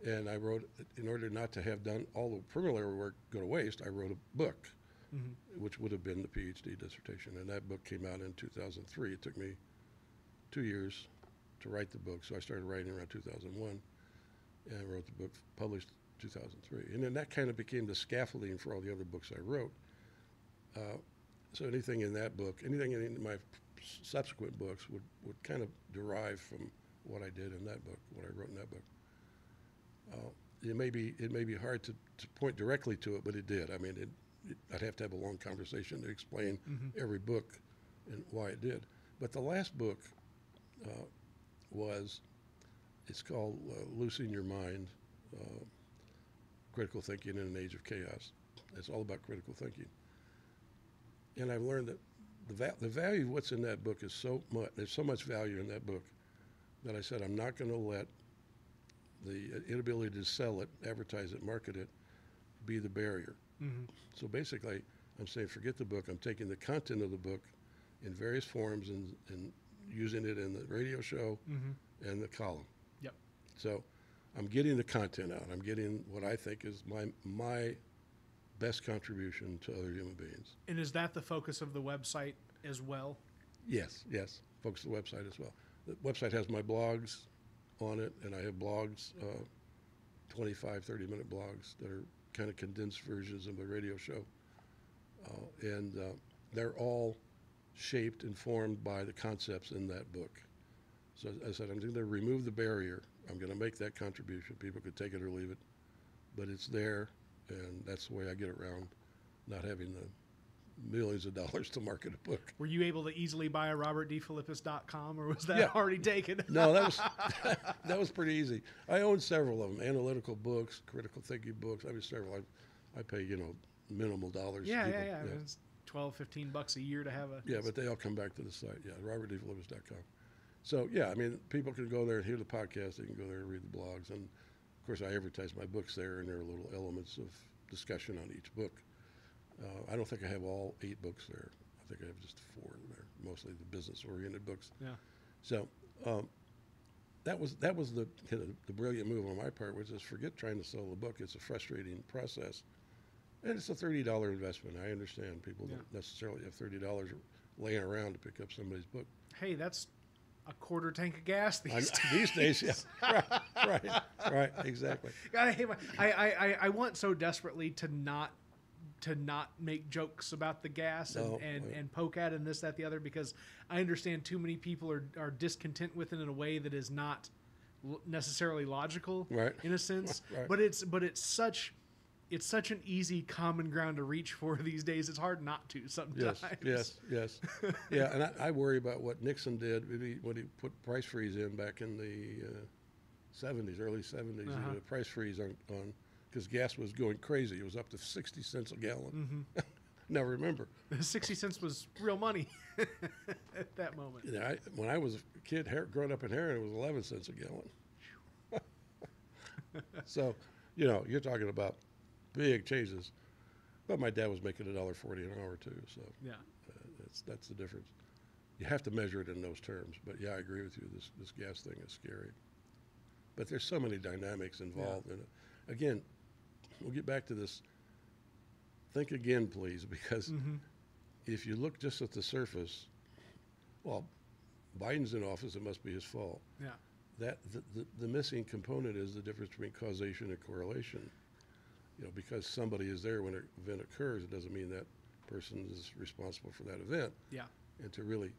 and I wrote, in order not to have done all the preliminary work go to waste, I wrote a book, Mm-hmm. which would have been the PhD dissertation, and that book came out in 2003. It took me 2 years to write the book, so I started writing around 2001. And I wrote the book, published 2003. And then that kind of became the scaffolding for all the other books I wrote. So anything in that book, anything in my subsequent books would kind of derive from what I did in that book, what I wrote in that book. It may be hard to point directly to it, but it did. I mean, I'd have to have a long conversation to explain Mm-hmm. every book and why it did. But the last book it's called Losing Your Mind, Critical Thinking in an Age of Chaos. It's all about critical thinking. And I've learned that the value of what's in that book is so much, there's so much value in that book, that I said I'm not going to let the inability to sell it, advertise it, market it, be the barrier. Mm-hmm. So basically, I'm saying forget the book. I'm taking the content of the book in various forms and using it in the radio show Mm-hmm. and the column. Yep. So I'm getting the content out. I'm getting what I think is my best contribution to other human beings. And is that the focus of the website as well? Yes. Focus the website as well. The website has my blogs on it, and I have blogs, 25, 30-minute blogs that are kind of condensed versions of the radio show. And they're all shaped and formed by the concepts in that book. So I said, I'm going to remove the barrier. I'm going to make that contribution. People could take it or leave it, but it's there, and that's the way I get around not having the millions of dollars to market a book. Were you able to easily buy a robertdphilippis.com, or was that already taken? No, that was pretty easy. I own several of them, analytical books, critical thinking books. I mean, several. I pay, minimal dollars. Yeah. It's $12, $15 a year to have a... Yeah, but they all come back to the site. Yeah, robertdphilippis.com. So yeah, I mean, people can go there and hear the podcast. They can go there and read the blogs, and of course, I advertise my books there, and there are little elements of discussion on each book. I don't think I have all 8 books there. I think I have just 4 there, mostly the business-oriented books. Yeah. So that was the the brilliant move on my part, which is forget trying to sell the book. It's a frustrating process, and it's a $30 investment. I understand people don't necessarily have $30 laying around to pick up somebody's book. Hey, that's a quarter tank of gas these days. These days, yeah, right, exactly. God, I hate I want so desperately to not make jokes about the gas and poke at it and this, that, the other, because I understand too many people are discontent with it in a way that is not necessarily logical, right, in a sense. Right. But it's such an easy common ground to reach for these days. It's hard not to sometimes. Yes. Yeah, and I worry about what Nixon did when he put price freeze in back in the 70s, early 70s. He had a price freeze on because gas was going crazy. It was up to 60 cents a gallon. Mm-hmm. Now remember, 60 cents was real money at that moment. Yeah, when I was a kid growing up in Heron, it was 11 cents a gallon. So, you're talking about big changes. But my dad was making $1.40 an hour too, so yeah, that's the difference. You have to measure it in those terms. But yeah, I agree with you. This gas thing is scary. But there's so many dynamics involved in it. Again, we'll get back to this. Think again, please, because if you look just at the surface, well, Biden's in office, it must be his fault. Yeah. That the missing component is the difference between causation and correlation. Because somebody is there when an event occurs, it doesn't mean that person is responsible for that event. Yeah. And to really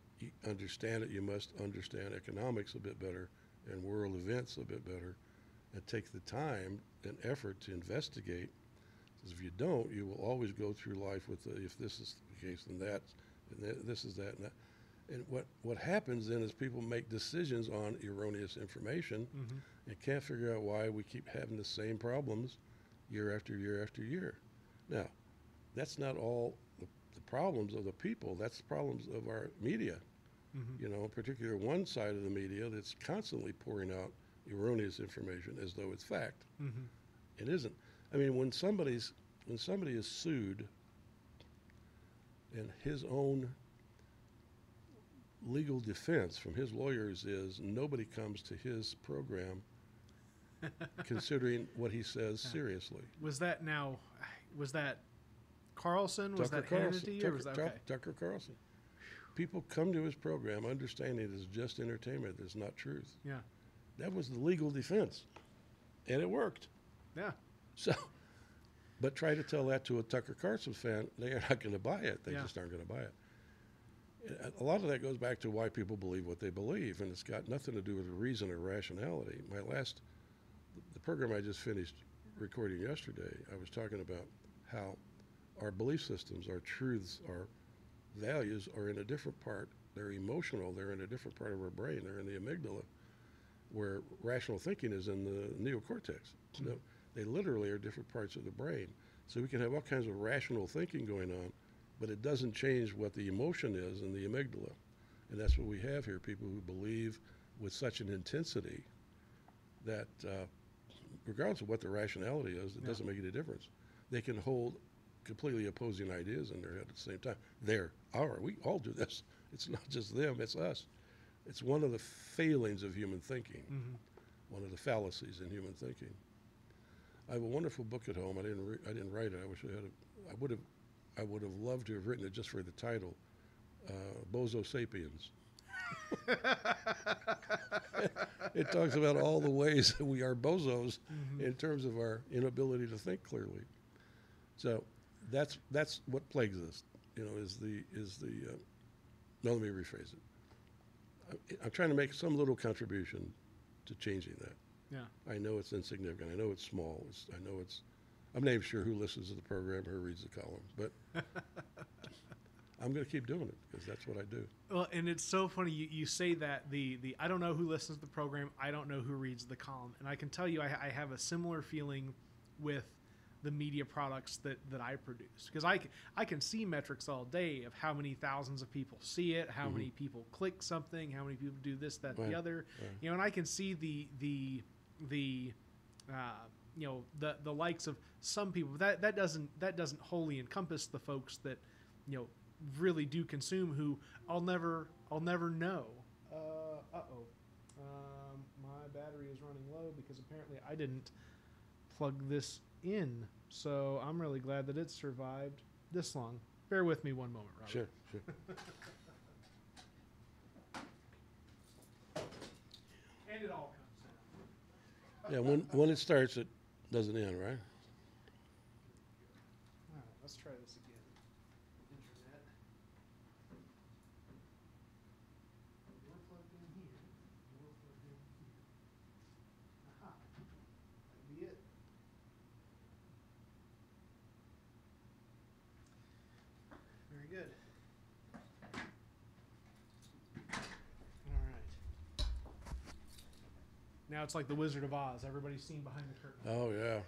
understand it, you must understand economics a bit better and world events a bit better, and take the time and effort to investigate. Because if you don't, you will always go through life with if this is the case, then that, and this is that, and that. And what happens then is people make decisions on erroneous information and can't figure out why we keep having the same problems year after year after year. Now, that's not all the problems of the people. That's the problems of our media. Particularly one side of the media that's constantly pouring out erroneous information as though it's fact. It isn't. I mean, when somebody is sued and his own legal defense from his lawyers is nobody comes to his program considering what he says seriously. Was that Carlson? Was that Hannity? Or was that, okay. Tucker Carlson. People come to his program understanding it is just entertainment. It's not truth. Yeah. That was the legal defense. And it worked. Yeah. So, but try to tell that to a Tucker Carlson fan, they are not going to buy it. They just aren't going to buy it. A lot of that goes back to why people believe what they believe, and it's got nothing to do with reason or rationality. The program I just finished recording yesterday, I was talking about how our belief systems, our truths, our values are in a different part. They're emotional. They're in a different part of our brain. They're in the amygdala, where rational thinking is in the neocortex. So they literally are different parts of the brain. So we can have all kinds of rational thinking going on, but it doesn't change what the emotion is in the amygdala. And that's what we have here, people who believe with such an intensity that regardless of what the rationality is, it doesn't make any difference. They can hold completely opposing ideas in their head at the same time. We all do this. It's not just them, it's us. It's one of the failings of human thinking, one of the fallacies in human thinking. I have a wonderful book at home. I didn't write it. I wish I had I would have loved to have written it just for the title, Bozo Sapiens. It talks about all the ways that we are bozos in terms of our inability to think clearly. So that's what plagues us, no, let me rephrase it. I'm trying to make some little contribution to changing that. Yeah. I know it's insignificant. I know it's small. I'm not even sure who listens to the program or who reads the column, but I'm going to keep doing it because that's what I do. Well, and it's so funny you say that the I don't know who listens to the program, I don't know who reads the column, and I can tell you I have a similar feeling with the media products that I produce, because I can see metrics all day of how many thousands of people see it, how many people click something, how many people do this, that, the other, and I can see the the likes of some people. That doesn't wholly encompass the folks that really do consume, who I'll never know. My battery is running low because apparently I didn't plug this in, so I'm really glad that it survived this long. Bear with me one moment, Robert. Sure. And it all comes down. Yeah, when it starts, it doesn't end, right? All right, let's try this again. Internet. You're plugged in here. You're plugged in here. Aha. That'd be it. Very good. All right. Now it's like the Wizard of Oz. Everybody's seen behind the curtain. Oh, yeah.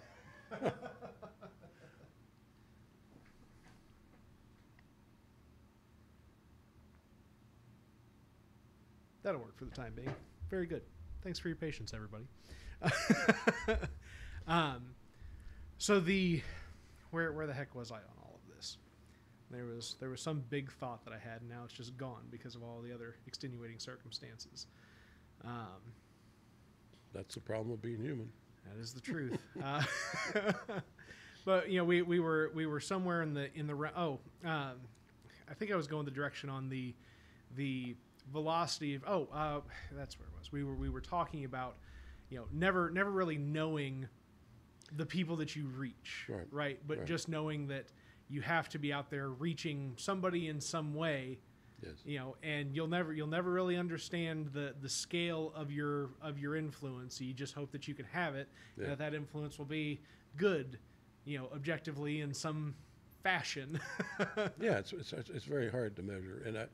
That'll work for the time being. Very good. Thanks for your patience, everybody. So where the heck was I on all of this? There was some big thought that I had, and now it's just gone because of all the other extenuating circumstances. That's the problem with being human. That is the truth. But we were somewhere in the I think I was going the direction on the velocity of that's where it was. We were talking about never really knowing the people that you reach, right? But right. Just knowing that you have to be out there reaching somebody in some way. Yes. And you'll never really understand the scale of your influence. You just hope that you can have it, and that influence will be good, objectively in some fashion. Yeah, it's very hard to measure. And as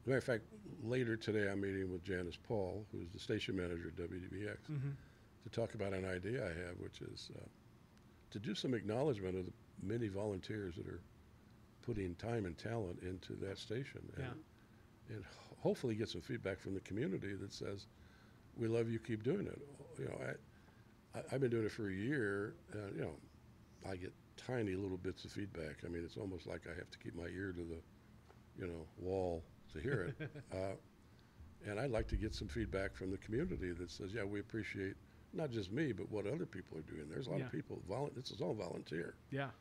a matter of fact, later today I'm meeting with Janice Paul, who's the station manager at WDBX, to talk about an idea I have, which is to do some acknowledgement of the many volunteers that are putting time and talent into that station. And hopefully get some feedback from the community that says, we love you, keep doing it. I've been doing it for a year, and I get tiny little bits of feedback. I mean, it's almost like I have to keep my ear to the wall to hear it. And I'd like to get some feedback from the community that says, yeah, we appreciate not just me, but what other people are doing. There's a lot of people, this is all volunteer. Yeah.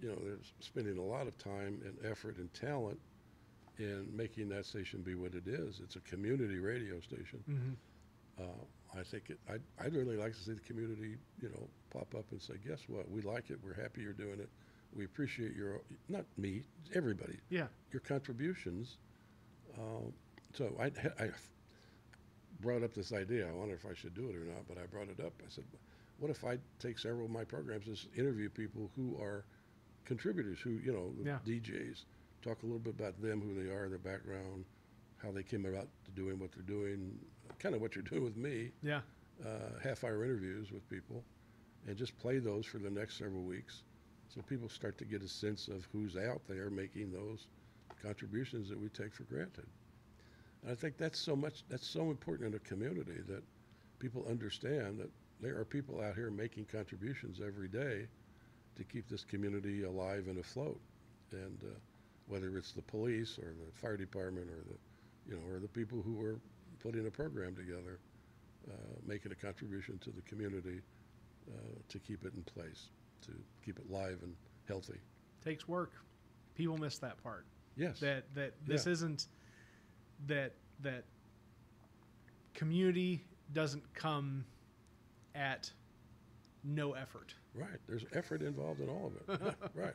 They're spending a lot of time and effort and talent in making that station be what it is. It's a community radio station. I think I'd really like to see the community, pop up and say, guess what? We like it. We're happy you're doing it. We appreciate not me, everybody. Yeah. Your contributions. So I brought up this idea. I wonder if I should do it or not, but I brought it up. I said, what if I take several of my programs and interview people who are contributors, who, DJs, talk a little bit about them, who they are, their background, how they came about to doing what they're doing, kind of what you're doing with me. Yeah. Half-hour interviews with people, and just play those for the next several weeks, so people start to get a sense of who's out there making those contributions that we take for granted. And I think that's so important in a community, that people understand that there are people out here making contributions every day to keep this community alive and afloat. And whether it's the police or the fire department or the people who are putting a program together, making a contribution to the community to keep it in place, to keep it live and healthy. Takes work. People miss that part. Yes. That this isn't that community doesn't come at no effort. Right. There's effort involved in all of it. Right.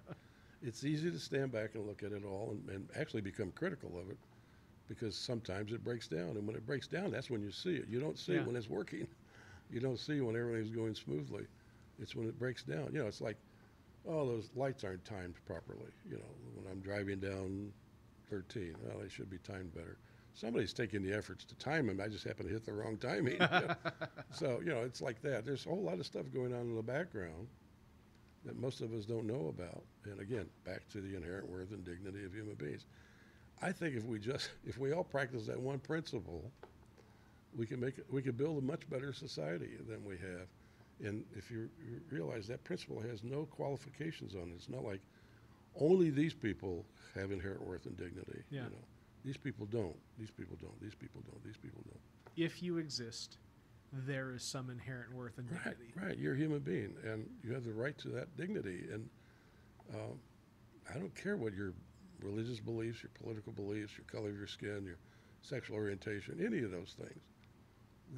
It's easy to stand back and look at it all and actually become critical of it, because sometimes it breaks down. And when it breaks down, that's when you see it. You don't see it when it's working. You don't see when everything's going smoothly. It's when it breaks down. It's like, oh, those lights aren't timed properly. When I'm driving down 13, well, they should be timed better. Somebody's taking the efforts to time them. I just happen to hit the wrong timing. So, it's like that. There's a whole lot of stuff going on in the background that most of us don't know about. And again, back to the inherent worth and dignity of human beings. I think if we all practice that one principle, we can build a much better society than we have. And if you realize that principle has no qualifications on it, it's not like only these people have inherent worth and dignity. Yeah. You know, these people don't. These people don't. These people don't. These people don't. If you exist, there is some inherent worth and dignity. Right. You're a human being, and you have the right to that dignity. And I don't care what your religious beliefs, your political beliefs, your color of your skin, your sexual orientation, any of those things.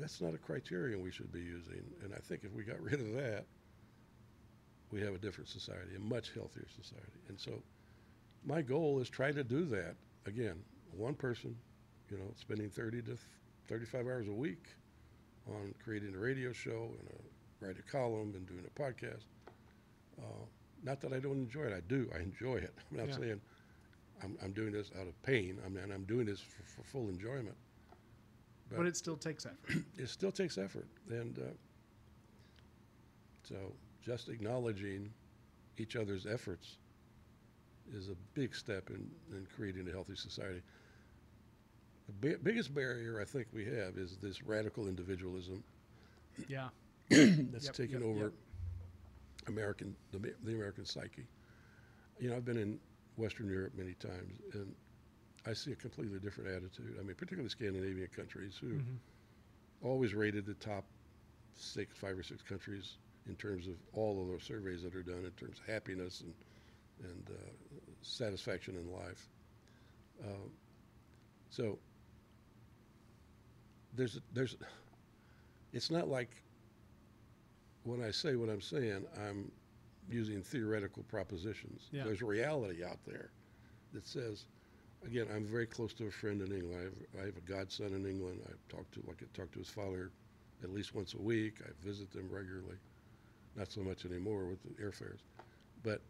That's not a criterion we should be using. And I think if we got rid of that, we have a different society, a much healthier society. And so my goal is try to do that. Again, one person, you know, spending 30 to 35 hours a week on creating a radio show and write a column and doing a podcast. Not that I don't enjoy it. I do. I enjoy it. I'm not saying I'm doing this out of pain. I mean, I'm doing this for full enjoyment. But it still takes effort. It still takes effort. And so just acknowledging each other's efforts is a big step in creating a healthy society. The biggest barrier I think we have is this radical individualism. Yeah. That's taken over the American psyche. You know, I've been in Western Europe many times, and I see a completely different attitude. I mean, particularly Scandinavian countries who always rated the top 5 or 6 countries in terms of all of those surveys that are done in terms of happiness and satisfaction in life. So it's not like when I say what I'm saying, I'm using theoretical propositions. Yeah. There's a reality out there that says, again, I'm very close to a friend in England. I have a godson in England. I talk to his father at least once a week. I visit them regularly. Not so much anymore with the airfares. But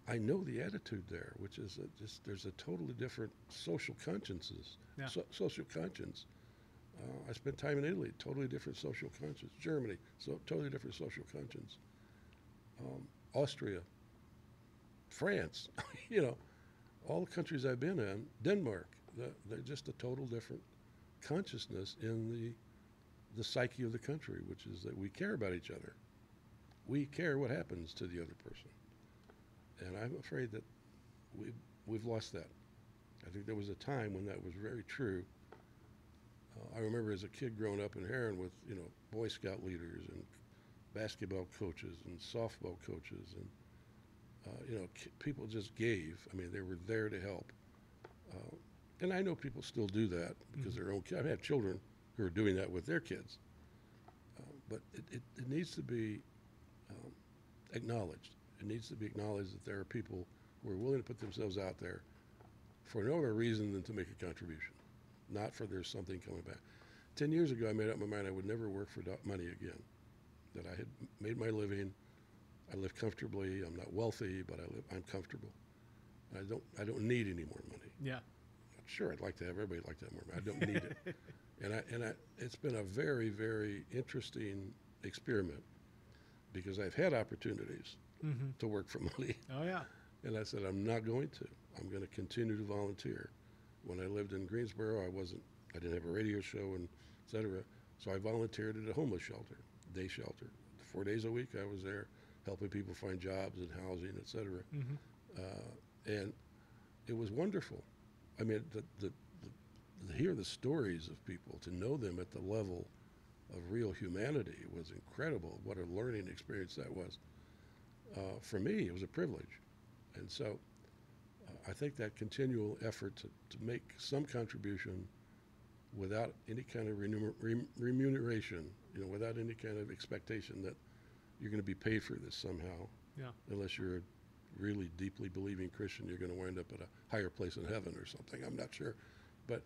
I know the attitude there, which is that there's a totally different social consciences. Yeah. Social conscience. I spent time in Italy, totally different social conscience. Germany, so totally different social conscience. Austria, France, you know, all the countries I've been in, Denmark, they're just a total different consciousness in the psyche of the country, which is that we care about each other. We care what happens to the other person. And I'm afraid that we've lost that. I think there was a time when that was very true. I remember as a kid growing up in Heron with, you know, Boy Scout leaders and basketball coaches and softball coaches and, you know, people just gave. I mean, they were there to help. And I know people still do that because their own kids. I have children who are doing that with their kids. But it needs to be acknowledged. It needs to be acknowledged that there are people who are willing to put themselves out there for no other reason than to make a contribution, not for there's something coming back. 10 years ago, I made up my mind I would never work for money again, that I had made my living. I live comfortably. I'm not wealthy, but I'm comfortable. I don't need any more money. Yeah. Sure, everybody like to have more money. I don't need it. And it's been a very, very interesting experiment because I've had opportunities to work for money. Oh, yeah. And I said, I'm not going to. I'm going to continue to volunteer. When I lived in Greensboro, I didn't have a radio show and et cetera. So I volunteered at a homeless shelter, day shelter. 4 days a week I was there helping people find jobs and housing, et cetera. And it was wonderful. I mean, to hear the stories of people, to know them at the level of real humanity was incredible. What a learning experience that was. For me, it was a privilege. And so I think that continual effort to make some contribution without any kind of remuneration, you know, without any kind of expectation that you're going to be paid for this somehow, unless you're a really deeply believing Christian, you're going to wind up at a higher place in heaven or something. I'm not sure. But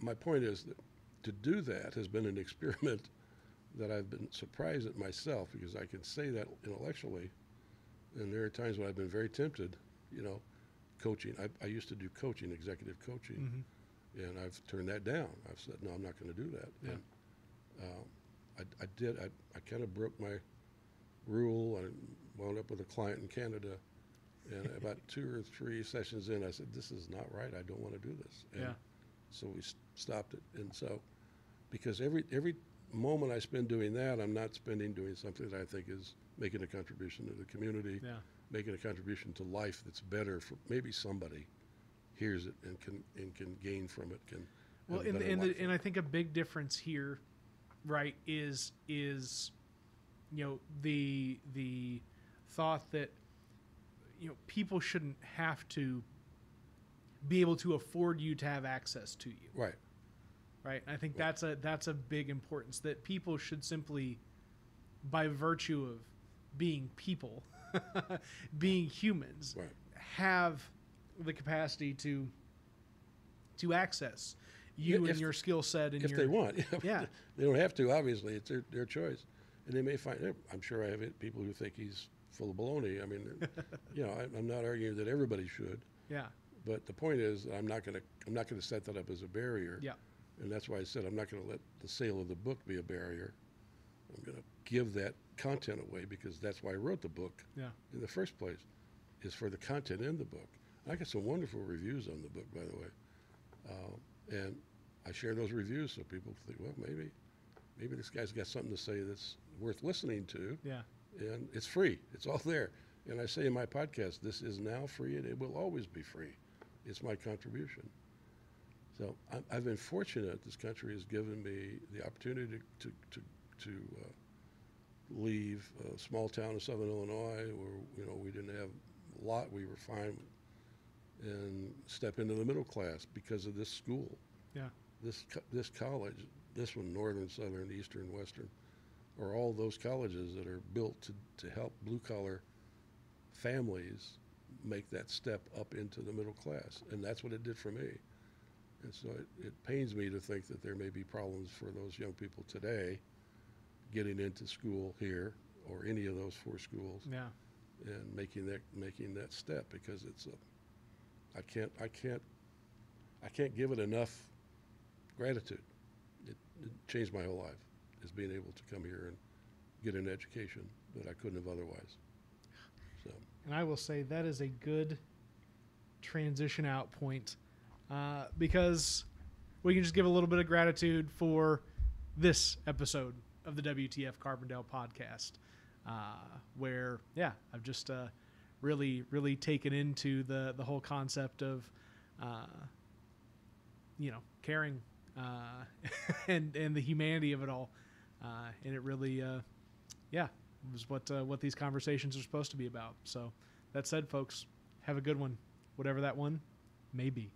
my point is that to do that has been an experiment that I've been surprised at myself, because I can say that intellectually, and there are times when I've been very tempted, you know, coaching. I used to do coaching, executive coaching, and I've turned that down. I've said, no, I'm not going to do that. Yeah. And I kind of broke my rule. wound up with a client in Canada, and about 2 or 3 sessions in, I said, "This is not right. I don't want to do this." And Yeah. so we stopped it. And so, because every moment I spend doing that, I'm not spending doing something that I think is making a contribution to the community, Yeah. making a contribution to life that's better for maybe somebody hears it and can gain from it. Well, have a better life. and I think a big difference here, right, is the thought that people shouldn't have to be able to afford you to have access to you. Right. Right. I think that's a big importance, that people should simply, by virtue of being people, being humans, Right. have the capacity to access you and your skill set and If your, they want. Yeah. They don't have to, obviously. It's their choice. And they may find, I'm sure I have people who think he's full of baloney. I mean, I'm not arguing that everybody should. Yeah. But the point is, I'm not going to set that up as a barrier. Yeah. And that's why I said I'm not going to let the sale of the book be a barrier. I'm going to give that content away, because that's why I wrote the book Yeah. in the first place, is for the content in the book. I got some wonderful reviews on the book, by the way. And I share those reviews so people think, well, maybe this guy's got something to say that's worth listening to. Yeah. And it's free. It's all there. And I say in my podcast, this is now free and it will always be free. It's my contribution. So I've been fortunate. This country has given me the opportunity to leave a small town in southern Illinois where we didn't have a lot. We were fine, and step into the middle class because of this school. Yeah. This college, this one, Northern, Southern, Eastern, Western, are all those colleges that are built to help blue-collar families make that step up into the middle class. And that's what it did for me. And so it pains me to think that there may be problems for those young people today getting into school here or any of those 4 schools. Yeah. And making that step, because it's I can't give it enough gratitude. It changed my whole life, is being able to come here and get an education that I couldn't have otherwise. So. And I will say that is a good transition out point, because we can just give a little bit of gratitude for this episode of the WTF Carbondale podcast, where, I've just really taken into the whole concept of, caring and the humanity of it all. And it really, was what these conversations are supposed to be about. So that said, folks, have a good one, whatever that one may be.